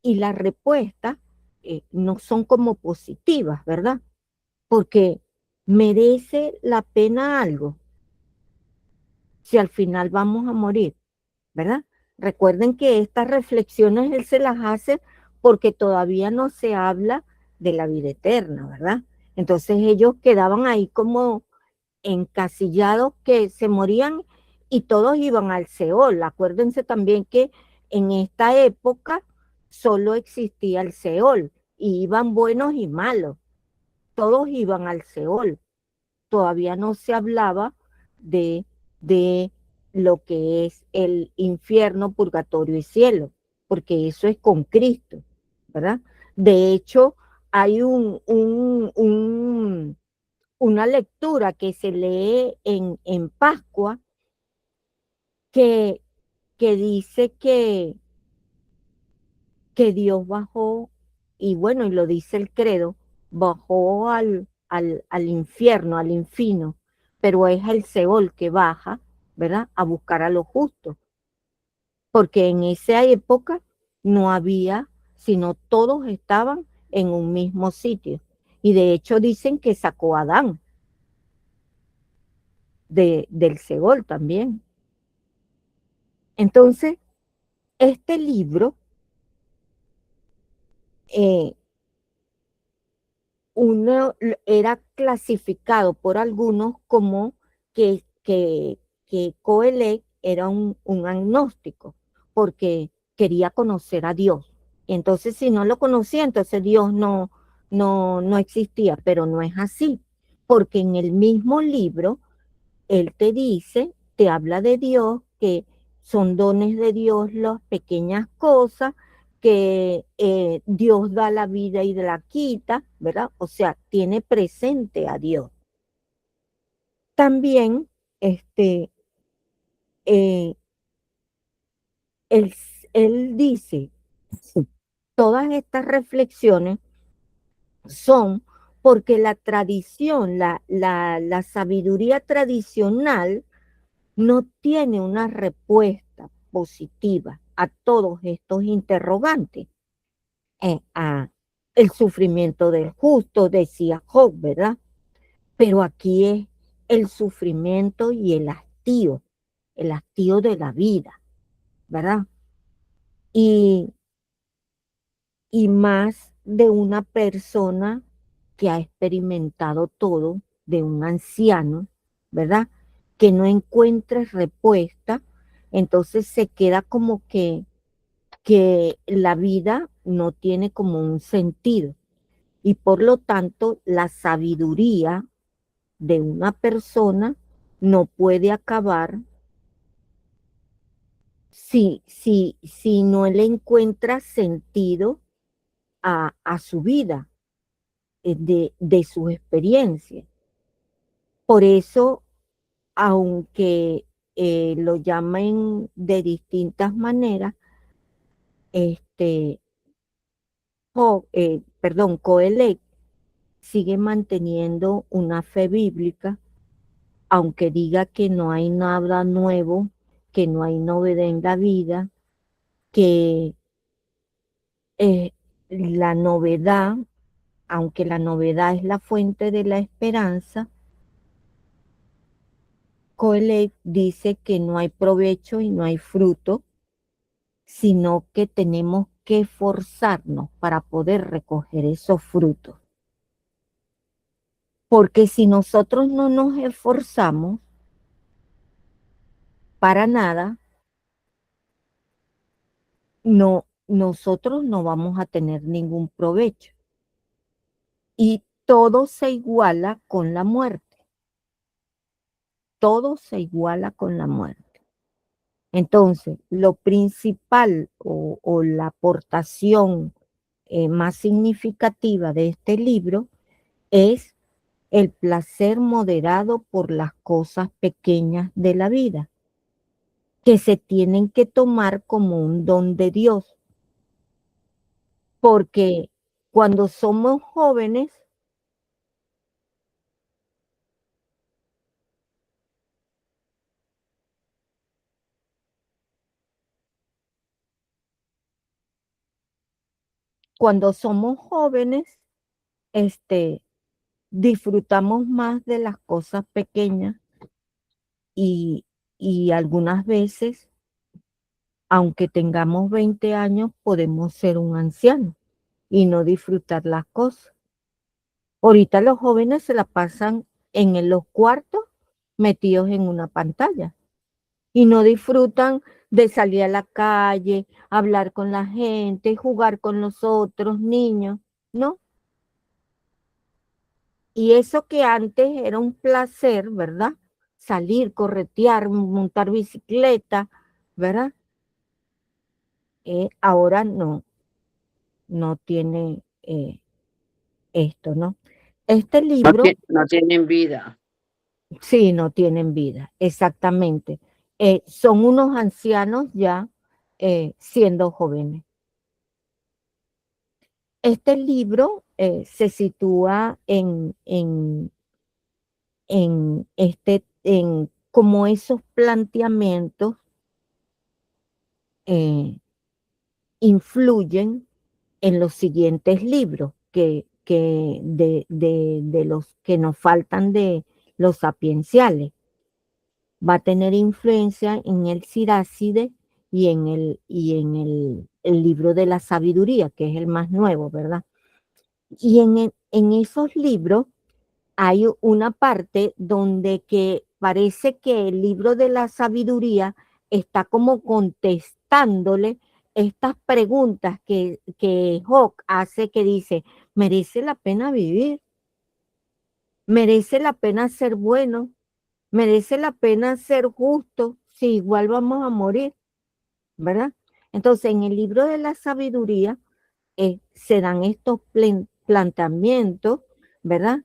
Y las respuestas no son como positivas, ¿verdad? Porque merece la pena algo si al final vamos a morir, ¿verdad? Recuerden que estas reflexiones él se las hace porque todavía no se habla de la vida eterna, ¿verdad? Entonces ellos quedaban ahí como encasillados que se morían y todos iban al Seol. Acuérdense también que en esta época solo existía el Seol y iban buenos y malos. Todos iban al Seol. Todavía no se hablaba de lo que es el infierno, purgatorio y cielo, porque eso es con Cristo, ¿verdad? De hecho, hay una lectura que se lee en Pascua que, que dice que Dios bajó, y bueno, y lo dice el credo, bajó al infierno, al infino, pero es el Seol que baja, ¿verdad? A buscar a los justos, porque en esa época no había, sino todos estaban en un mismo sitio. Y de hecho dicen que sacó a Adán del Seol también. Entonces, este libro uno era clasificado por algunos como que Coelho era un agnóstico, porque quería conocer a Dios. Y entonces, si no lo conocía, entonces Dios no existía, pero no es así, porque en el mismo libro él te dice, te habla de Dios, que son dones de Dios las pequeñas cosas, que Dios da la vida y la quita, ¿verdad? O sea, tiene presente a Dios. También, eh, él, él dice, todas estas reflexiones son porque la tradición, la sabiduría tradicional no tiene una respuesta positiva a todos estos interrogantes. A el sufrimiento del justo, decía Job, ¿verdad? Pero aquí es el sufrimiento y el hastío de la vida, ¿verdad? Y, y más de una persona que ha experimentado todo, de un anciano, ¿verdad? Que no encuentra respuesta, entonces se queda como que la vida no tiene como un sentido y por lo tanto la sabiduría de una persona no puede acabar si no le encuentra sentido a su vida, de su experiencia. Por eso, aunque lo llamen de distintas maneras, Coelho sigue manteniendo una fe bíblica, aunque diga que no hay nada nuevo, que no hay novedad en la vida, que la novedad, aunque la novedad es la fuente de la esperanza, Coelho dice que no hay provecho y no hay fruto, sino que tenemos que esforzarnos para poder recoger esos frutos. Porque si nosotros no nos esforzamos para nada, no, nosotros no vamos a tener ningún provecho. Y todo se iguala con la muerte. Todo se iguala con la muerte. Entonces, lo principal o la aportación más significativa de este libro es el placer moderado por las cosas pequeñas de la vida, que se tienen que tomar como un don de Dios, porque cuando somos jóvenes, este, disfrutamos más de las cosas pequeñas y, y algunas veces, aunque tengamos 20 años, podemos ser un anciano y no disfrutar las cosas. Ahorita los jóvenes se la pasan los cuartos metidos en una pantalla y no disfrutan de salir a la calle, hablar con la gente, jugar con los otros niños, ¿no? Y eso que antes era un placer, ¿verdad? Salir, corretear, montar bicicleta, ¿verdad? Ahora no tiene esto, ¿no? Este libro, No tienen vida. sí, no tienen vida, exactamente. Son unos ancianos ya siendo jóvenes. Este libro se sitúa en como esos planteamientos influyen en los siguientes libros de los que nos faltan de los sapienciales. Va a tener influencia en el Siráside y el libro de la sabiduría, que es el más nuevo, ¿verdad? Y en esos libros hay una parte donde que parece que el libro de la sabiduría está como contestándole estas preguntas que Hawke hace, que dice, ¿merece la pena vivir? ¿Merece la pena ser bueno? ¿Merece la pena ser justo si igual vamos a morir? ¿Verdad? Entonces, en el libro de la sabiduría se dan estos planteamientos, ¿verdad?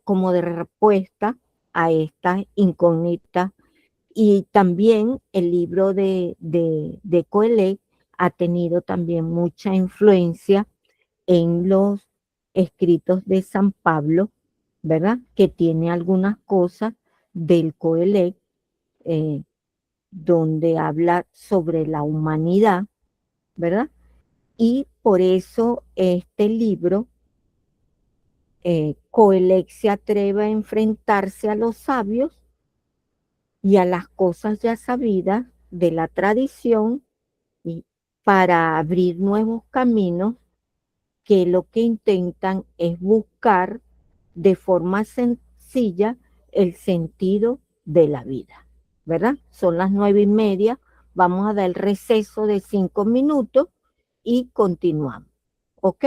Como de respuesta a estas incógnitas. Y también el libro de Coelho ha tenido también mucha influencia en los escritos de San Pablo, ¿verdad? Que tiene algunas cosas del Coelho, donde habla sobre la humanidad, ¿verdad? Y por eso este libro, Coelho se atreve a enfrentarse a los sabios y a las cosas ya sabidas de la tradición y para abrir nuevos caminos que lo que intentan es buscar de forma sencilla el sentido de la vida, ¿verdad? Son las 9:30, vamos a dar el receso de 5 minutos y continuamos, ¿ok?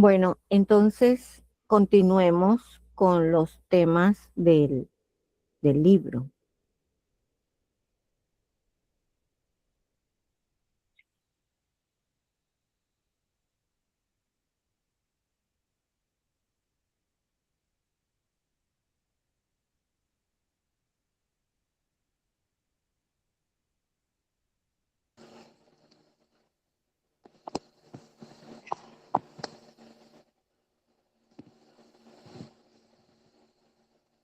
Bueno, entonces continuemos con los temas del libro.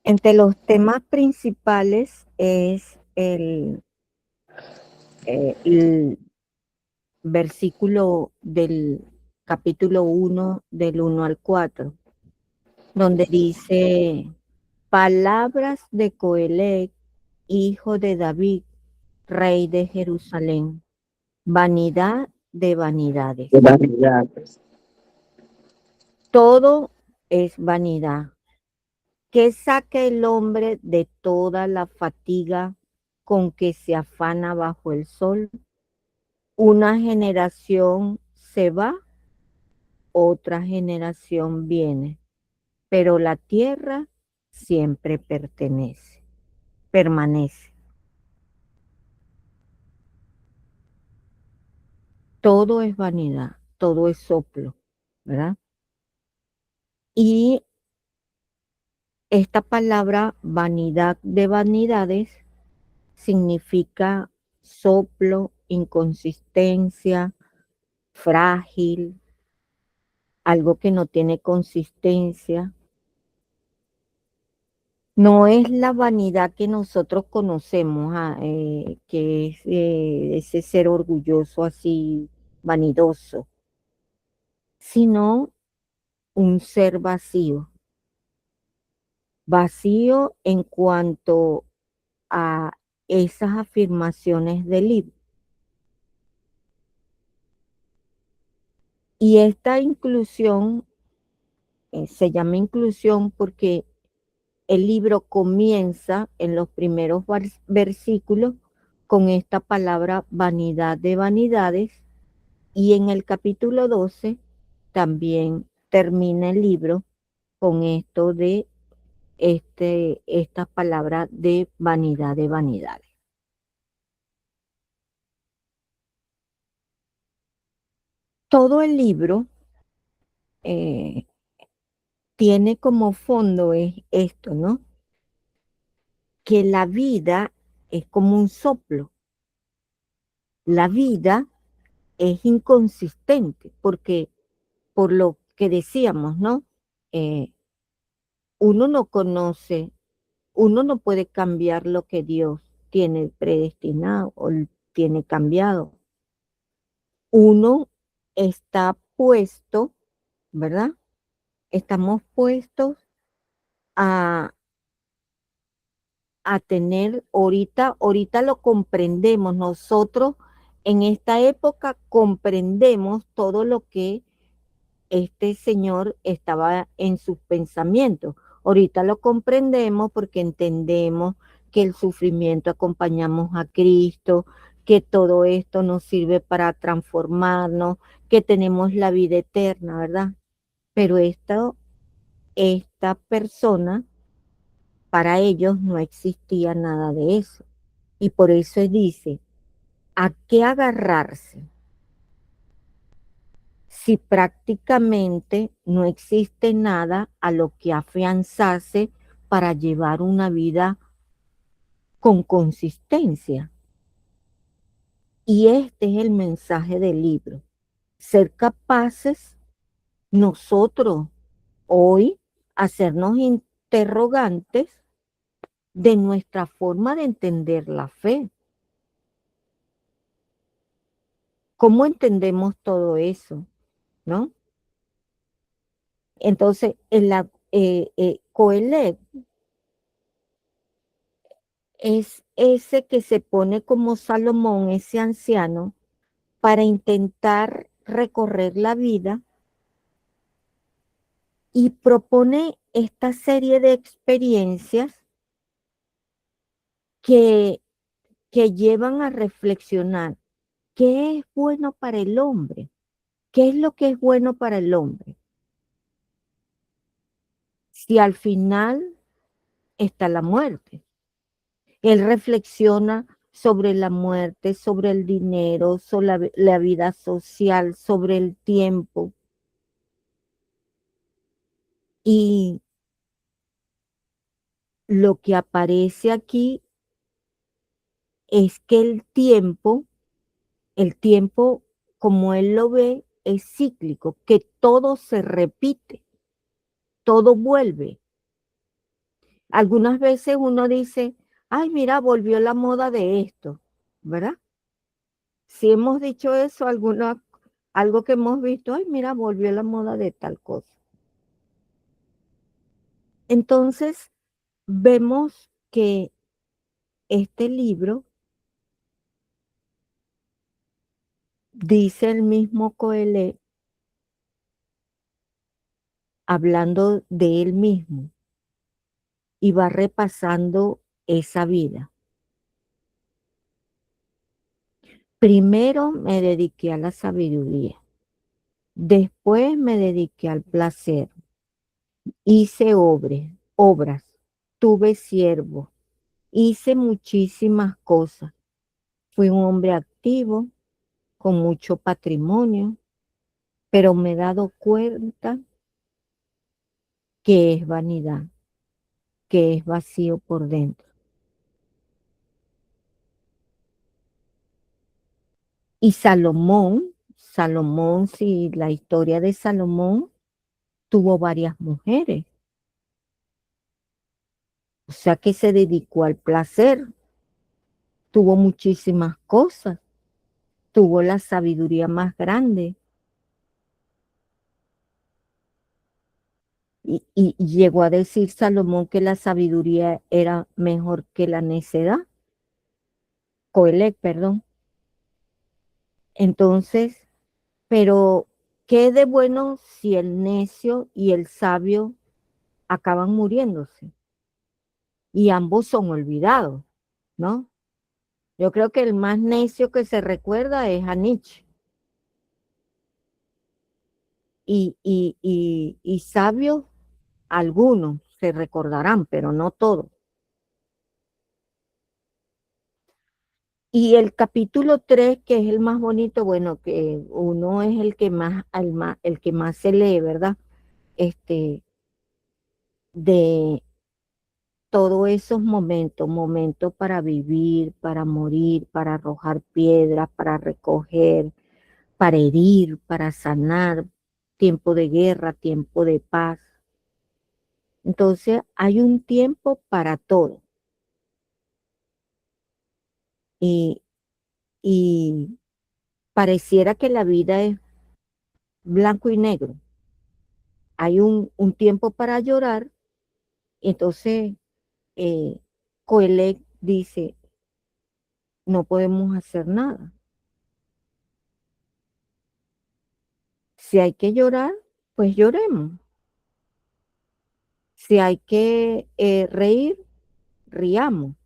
Entre los temas principales es el versículo del capítulo 1, del 1 al 4, donde dice, palabras de Coelec, hijo de David, rey de Jerusalén, vanidad de vanidades. Todo es vanidad. ¿Qué saca el hombre de toda la fatiga con que se afana bajo el sol? Una generación se va, otra generación viene, pero la tierra siempre permanece. Todo es vanidad, todo es soplo, ¿verdad? Y esta palabra vanidad de vanidades significa soplo, inconsistencia, frágil, algo que no tiene consistencia. No es la vanidad que nosotros conocemos, que es ese ser orgulloso así, vanidoso, sino un ser vacío. Vacío en cuanto a esas afirmaciones del libro. Y esta inclusión se llama inclusión porque el libro comienza en los primeros versículos con esta palabra vanidad de vanidades y en el capítulo 12 también termina el libro con esto de esta palabra de vanidad de vanidades. Todo el libro tiene como fondo esto, ¿no? Que la vida es como un soplo. La vida es inconsistente porque por lo que decíamos, ¿no? Uno no conoce, uno no puede cambiar lo que Dios tiene predestinado o tiene cambiado. Uno está puesto, ¿verdad? Estamos puestos a tener, ahorita lo comprendemos, nosotros en esta época comprendemos todo lo que este señor estaba en sus pensamientos. Ahorita lo comprendemos porque entendemos que el sufrimiento acompañamos a Cristo, que todo esto nos sirve para transformarnos, que tenemos la vida eterna, ¿verdad? Pero esta persona, para ellos no existía nada de eso. Y por eso dice, ¿a qué agarrarse? Si prácticamente no existe nada a lo que afianzarse para llevar una vida con consistencia. Y este es el mensaje del libro. Ser capaces nosotros hoy hacernos interrogantes de nuestra forma de entender la fe. ¿Cómo entendemos todo eso? ¿No? Entonces, Coelho es ese que se pone como Salomón, ese anciano, para intentar recorrer la vida y propone esta serie de experiencias que llevan a reflexionar qué es bueno para el hombre, qué es lo que es bueno para el hombre. Si al final está la muerte. Él reflexiona sobre la muerte, sobre el dinero, sobre la vida social, sobre el tiempo. Y lo que aparece aquí es que el tiempo como él lo ve, es cíclico, que todo se repite, todo vuelve. Algunas veces uno dice, ay, mira, volvió la moda de esto, ¿verdad? Si hemos dicho eso, algo que hemos visto, ay, mira, volvió la moda de tal cosa. Entonces, vemos que este libro, dice el mismo Coelho, hablando de él mismo, y va repasando esa vida. Primero me dediqué a la sabiduría, después me dediqué al placer, hice obras, tuve siervos, hice muchísimas cosas. Fui un hombre activo, con mucho patrimonio, pero me he dado cuenta que es vanidad, que es vacío por dentro. Y Salomón, sí, la historia de Salomón tuvo varias mujeres. O sea que se dedicó al placer, tuvo muchísimas cosas, tuvo la sabiduría más grande. Y llegó a decir Salomón que la sabiduría era mejor que la necedad. Coelho, perdón. Entonces, pero ¿qué de bueno si el necio y el sabio acaban muriéndose? Y ambos son olvidados, ¿no? Yo creo que el más necio que se recuerda es a Nietzsche. Y sabios, algunos se recordarán, pero no todos. Y el capítulo 3, que es el más bonito, bueno, que uno es el que más se lee, ¿verdad? De todos esos momentos para vivir, para morir, para arrojar piedras, para recoger, para herir, para sanar, tiempo de guerra, tiempo de paz. Entonces hay un tiempo para todo. Y pareciera que la vida es blanco y negro. Hay un tiempo para llorar. Entonces, Coelho dice, no podemos hacer nada. Si hay que llorar, pues lloremos. Si hay que reír, riamos.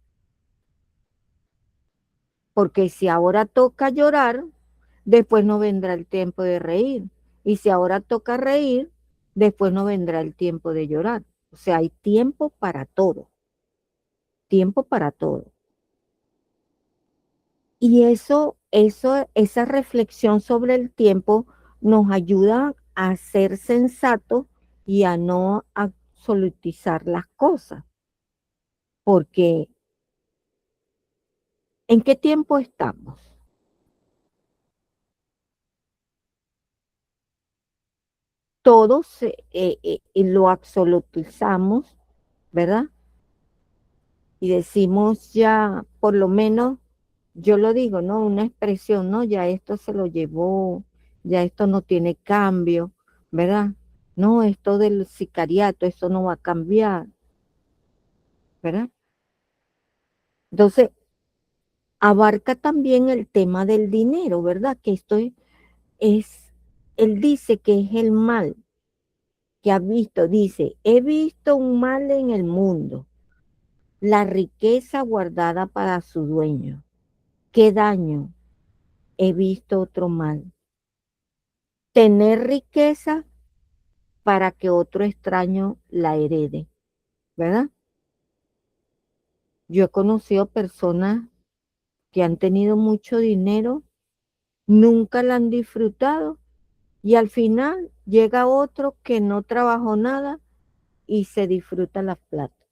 Porque si ahora toca llorar, después no vendrá el tiempo de reír. Y si ahora toca reír, después no vendrá el tiempo de llorar. O sea, hay tiempo para todo. Tiempo para todo. Y esa reflexión sobre el tiempo nos ayuda a ser sensatos y a no absolutizar las cosas. Porque, ¿en qué tiempo estamos? Todos lo absolutizamos, ¿verdad? Y decimos ya, por lo menos, yo lo digo, ¿no? Una expresión, ¿no? Ya esto se lo llevó, ya esto no tiene cambio, ¿verdad? No, esto del sicariato, esto no va a cambiar, ¿verdad? Entonces, abarca también el tema del dinero, ¿verdad? Que él dice que es el mal que ha visto, dice, he visto un mal en el mundo, la riqueza guardada para su dueño. ¿Qué daño? He visto otro mal. Tener riqueza para que otro extraño la herede, ¿verdad? Yo he conocido personas que han tenido mucho dinero, nunca la han disfrutado y al final llega otro que no trabajó nada y se disfruta la plata,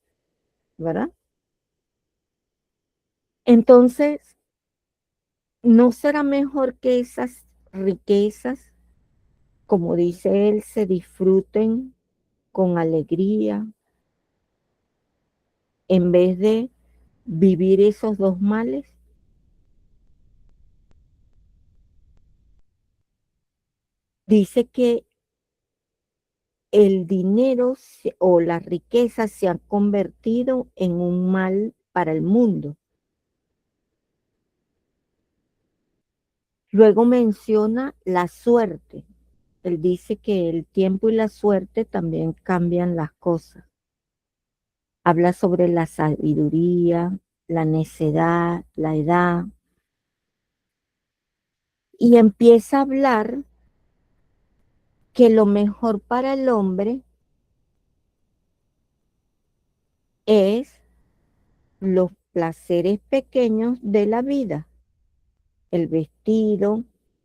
¿verdad? Entonces, ¿no será mejor que esas riquezas, como dice él, se disfruten con alegría en vez de vivir esos dos males? Dice que el dinero o la riqueza se han convertido en un mal para el mundo. Luego menciona la suerte. Él dice que el tiempo y la suerte también cambian las cosas. Habla sobre la sabiduría, la necedad, la edad. Y empieza a hablar que lo mejor para el hombre es los placeres pequeños de la vida. El vestido,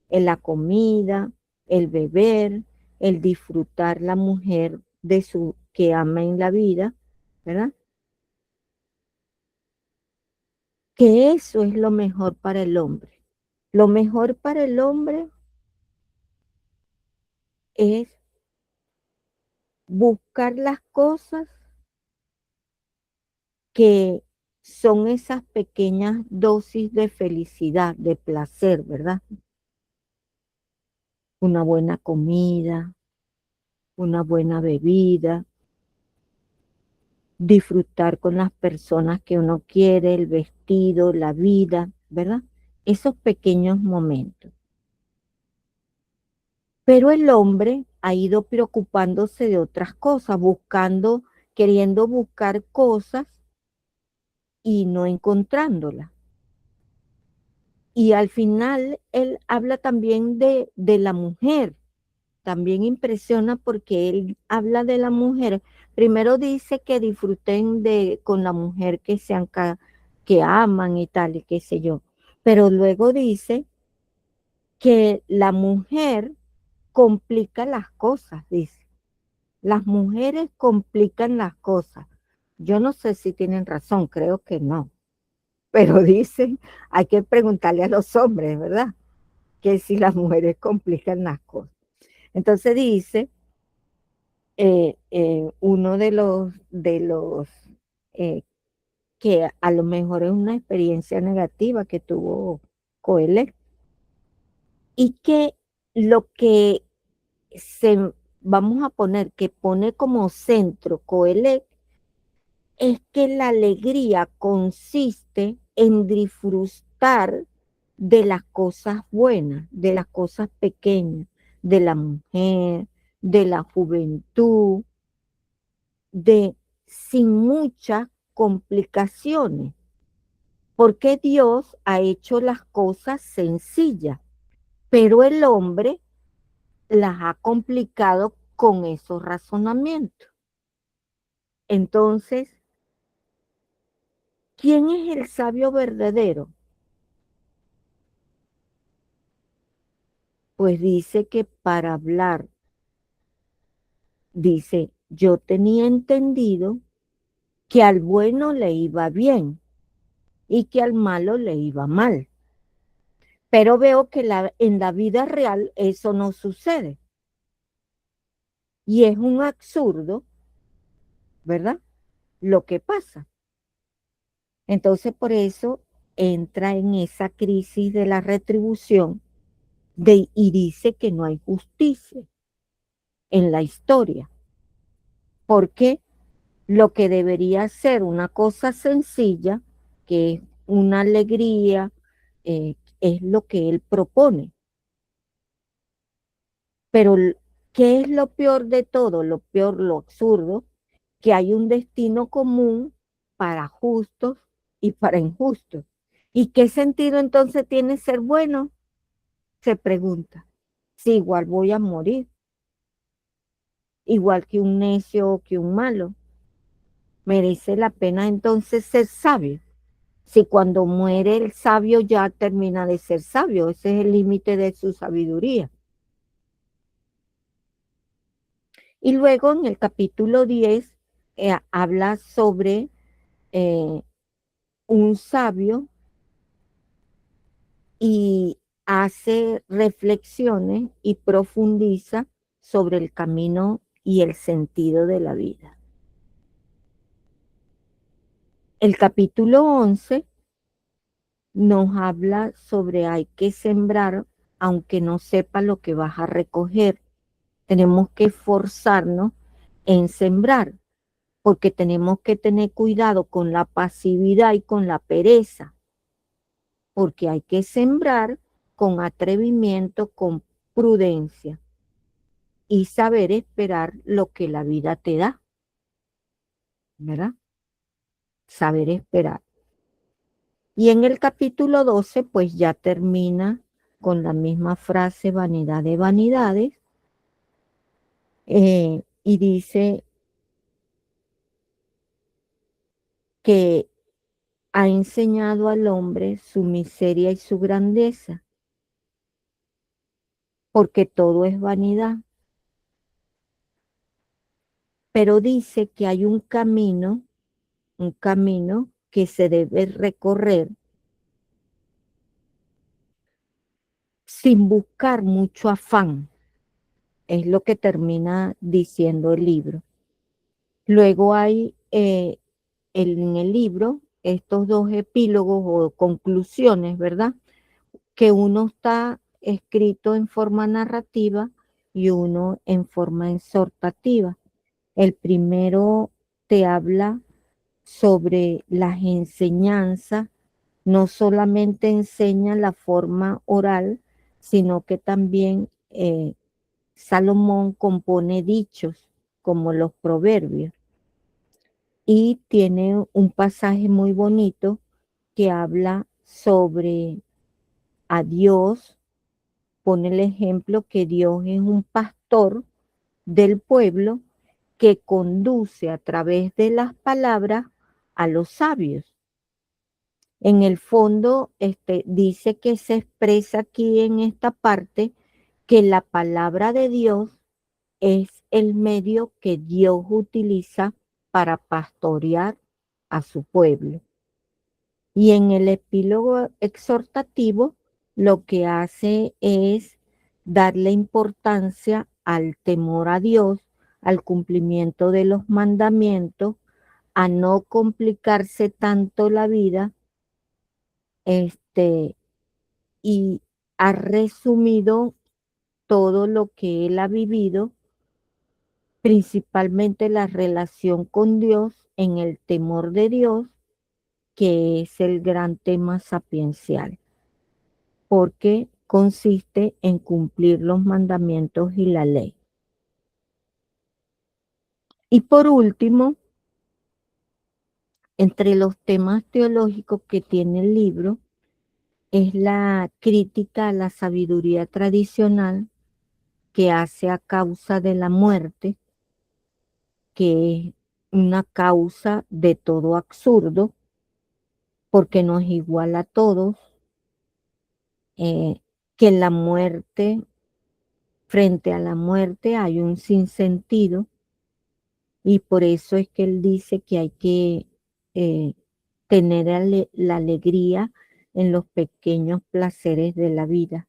la comida, el beber, el disfrutar la mujer de su que ama en la vida, ¿verdad? Que eso es lo mejor para el hombre. Lo mejor para el hombre es buscar las cosas que son esas pequeñas dosis de felicidad, de placer, ¿verdad? Una buena comida, una buena bebida, disfrutar con las personas que uno quiere, el vestido, la vida, ¿verdad? Esos pequeños momentos. Pero el hombre ha ido preocupándose de otras cosas, queriendo buscar cosas y no encontrándolas. Y al final él habla también de la mujer. También impresiona porque él habla de la mujer. Primero dice que disfruten con la mujer que aman y tal, y qué sé yo. Pero luego dice que la mujer complica las cosas, dice. Las mujeres complican las cosas. Yo no sé si tienen razón, creo que no. Pero dicen, hay que preguntarle a los hombres, ¿verdad? Que si las mujeres complican las cosas. Entonces dice, uno de los que a lo mejor es una experiencia negativa que tuvo Coelho, y que lo que vamos a poner, que pone como centro Coelho, es que la alegría consiste en disfrutar de las cosas buenas, de las cosas pequeñas, de la mujer, de la juventud, sin muchas complicaciones, porque Dios ha hecho las cosas sencillas, pero el hombre las ha complicado con esos razonamientos. Entonces, ¿quién es el sabio verdadero? Pues dice que para hablar, dice, yo tenía entendido que al bueno le iba bien y que al malo le iba mal. Pero veo que en la vida real eso no sucede. Y es un absurdo, ¿verdad? Lo que pasa. Entonces por eso entra en esa crisis de la retribución y dice que no hay justicia en la historia. Porque lo que debería ser una cosa sencilla, que es una alegría, es lo que él propone. Pero, ¿qué es lo peor de todo? Lo peor, lo absurdo, que hay un destino común para justos y para injustos. ¿Y qué sentido entonces tiene ser bueno? Se pregunta. Si igual voy a morir, igual que un necio o que un malo, merece la pena entonces ser sabio. Si cuando muere el sabio ya termina de ser sabio, ese es el límite de su sabiduría. Y luego en el capítulo 10 habla sobre un sabio y hace reflexiones y profundiza sobre el camino y el sentido de la vida. El capítulo 11 nos habla sobre hay que sembrar aunque no sepa lo que vas a recoger. Tenemos que esforzarnos en sembrar, porque tenemos que tener cuidado con la pasividad y con la pereza, porque hay que sembrar con atrevimiento, con prudencia y saber esperar lo que la vida te da, ¿verdad? Saber esperar. Y en el capítulo 12, pues ya termina con la misma frase, vanidad de vanidades, y dice que ha enseñado al hombre su miseria y su grandeza, porque todo es vanidad. Pero dice que hay un camino que se debe recorrer sin buscar mucho afán. Es lo que termina diciendo el libro. Luego hay en el libro estos dos epílogos o conclusiones, ¿verdad? Que uno está escrito en forma narrativa y uno en forma exhortativa. El primero te habla sobre las enseñanzas, no solamente enseña la forma oral, sino que también Salomón compone dichos como los proverbios. Y tiene un pasaje muy bonito que habla sobre a Dios, pone el ejemplo que Dios es un pastor del pueblo que conduce a través de las palabras a los sabios. En el fondo, dice que se expresa aquí en esta parte que la palabra de Dios es el medio que Dios utiliza para pastorear a su pueblo. Y en el epílogo exhortativo, lo que hace es darle importancia al temor a Dios, al cumplimiento de los mandamientos, a no complicarse tanto la vida, y ha resumido todo lo que él ha vivido, principalmente la relación con Dios en el temor de Dios, que es el gran tema sapiencial. Porque, consiste en cumplir los mandamientos y la ley. Y por último, entre los temas teológicos que tiene el libro, es la crítica a la sabiduría tradicional que hace a causa de la muerte, que es una causa de todo absurdo, porque no es igual a todos, que la muerte, frente a la muerte hay un sinsentido, y por eso es que él dice que hay que tener la alegría en los pequeños placeres de la vida,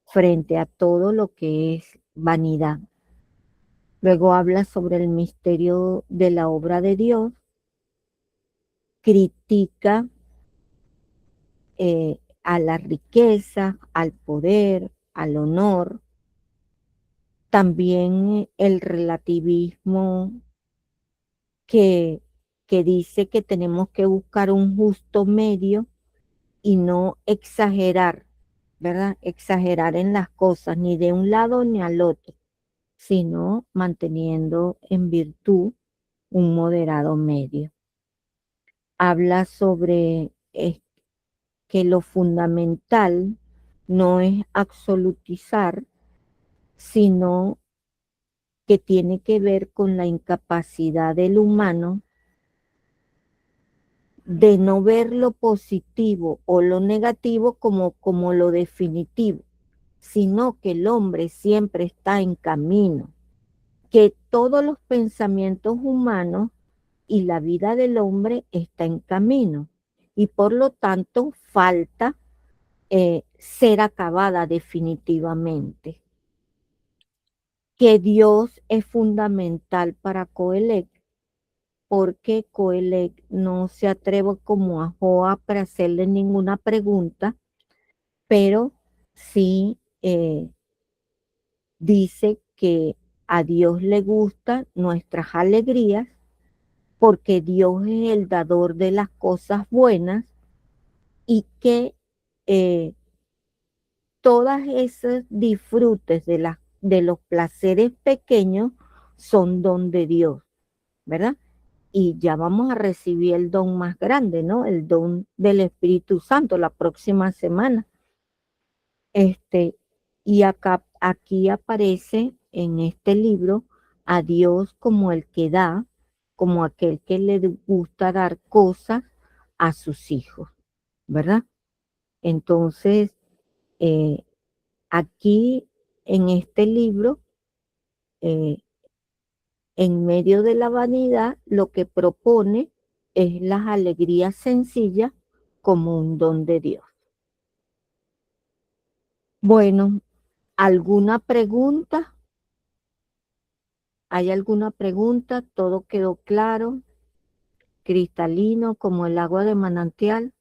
frente a todo lo que es vanidad. Luego habla sobre el misterio de la obra de Dios, critica a la riqueza, al poder, al honor, también el relativismo que dice que tenemos que buscar un justo medio y no exagerar, ¿verdad? Exagerar en las cosas, ni de un lado ni al otro, sino manteniendo en virtud un moderado medio. Habla sobre que lo fundamental no es absolutizar, sino que tiene que ver con la incapacidad del humano de no ver lo positivo o lo negativo como lo definitivo, sino que el hombre siempre está en camino, que todos los pensamientos humanos y la vida del hombre está en camino, y por lo tanto falta ser acabada definitivamente. Que Dios es fundamental para Coelec, porque Coelec no se atreve como a Joa para hacerle ninguna pregunta, pero sí dice que a Dios le gustan nuestras alegrías, porque Dios es el dador de las cosas buenas, y que todas esos disfrutes de los placeres pequeños son don de Dios, ¿verdad? Y ya vamos a recibir el don más grande, ¿no? El don del Espíritu Santo la próxima semana. Y aquí aparece en este libro a Dios como el que da, como aquel que le gusta dar cosas a sus hijos, ¿verdad? Entonces, aquí en este libro, en medio de la vanidad, lo que propone es las alegrías sencillas como un don de Dios. Bueno, ¿alguna pregunta? ¿Hay alguna pregunta? ¿Todo quedó claro? ¿Cristalino como el agua de manantial?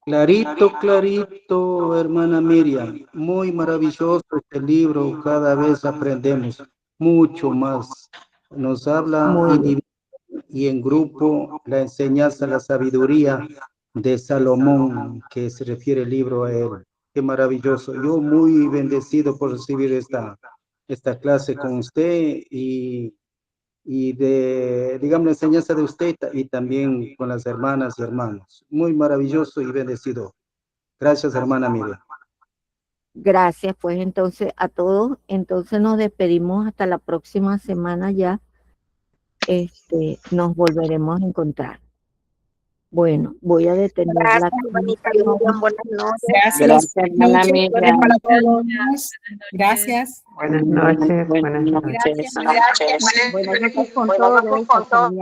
Clarito, clarito, hermana Miriam. Muy maravilloso este libro. Cada vez aprendemos mucho más. Nos habla individual y en grupo la enseñanza, la sabiduría de Salomón, que se refiere el libro a él. Qué maravilloso. Yo muy bendecido por recibir esta clase con usted y de, digamos, la enseñanza de usted y también con las hermanas y hermanos. Muy maravilloso y bendecido. Gracias, hermana Miriam. Gracias, pues entonces a todos. Entonces nos despedimos hasta la próxima semana ya. Nos volveremos a encontrar. Bueno, voy a detener la transmisión. Buenas noches. Gracias. hermana Miriam. Para todos. Gracias. Buenas noches. Buenas noches. Buenas noches con todos.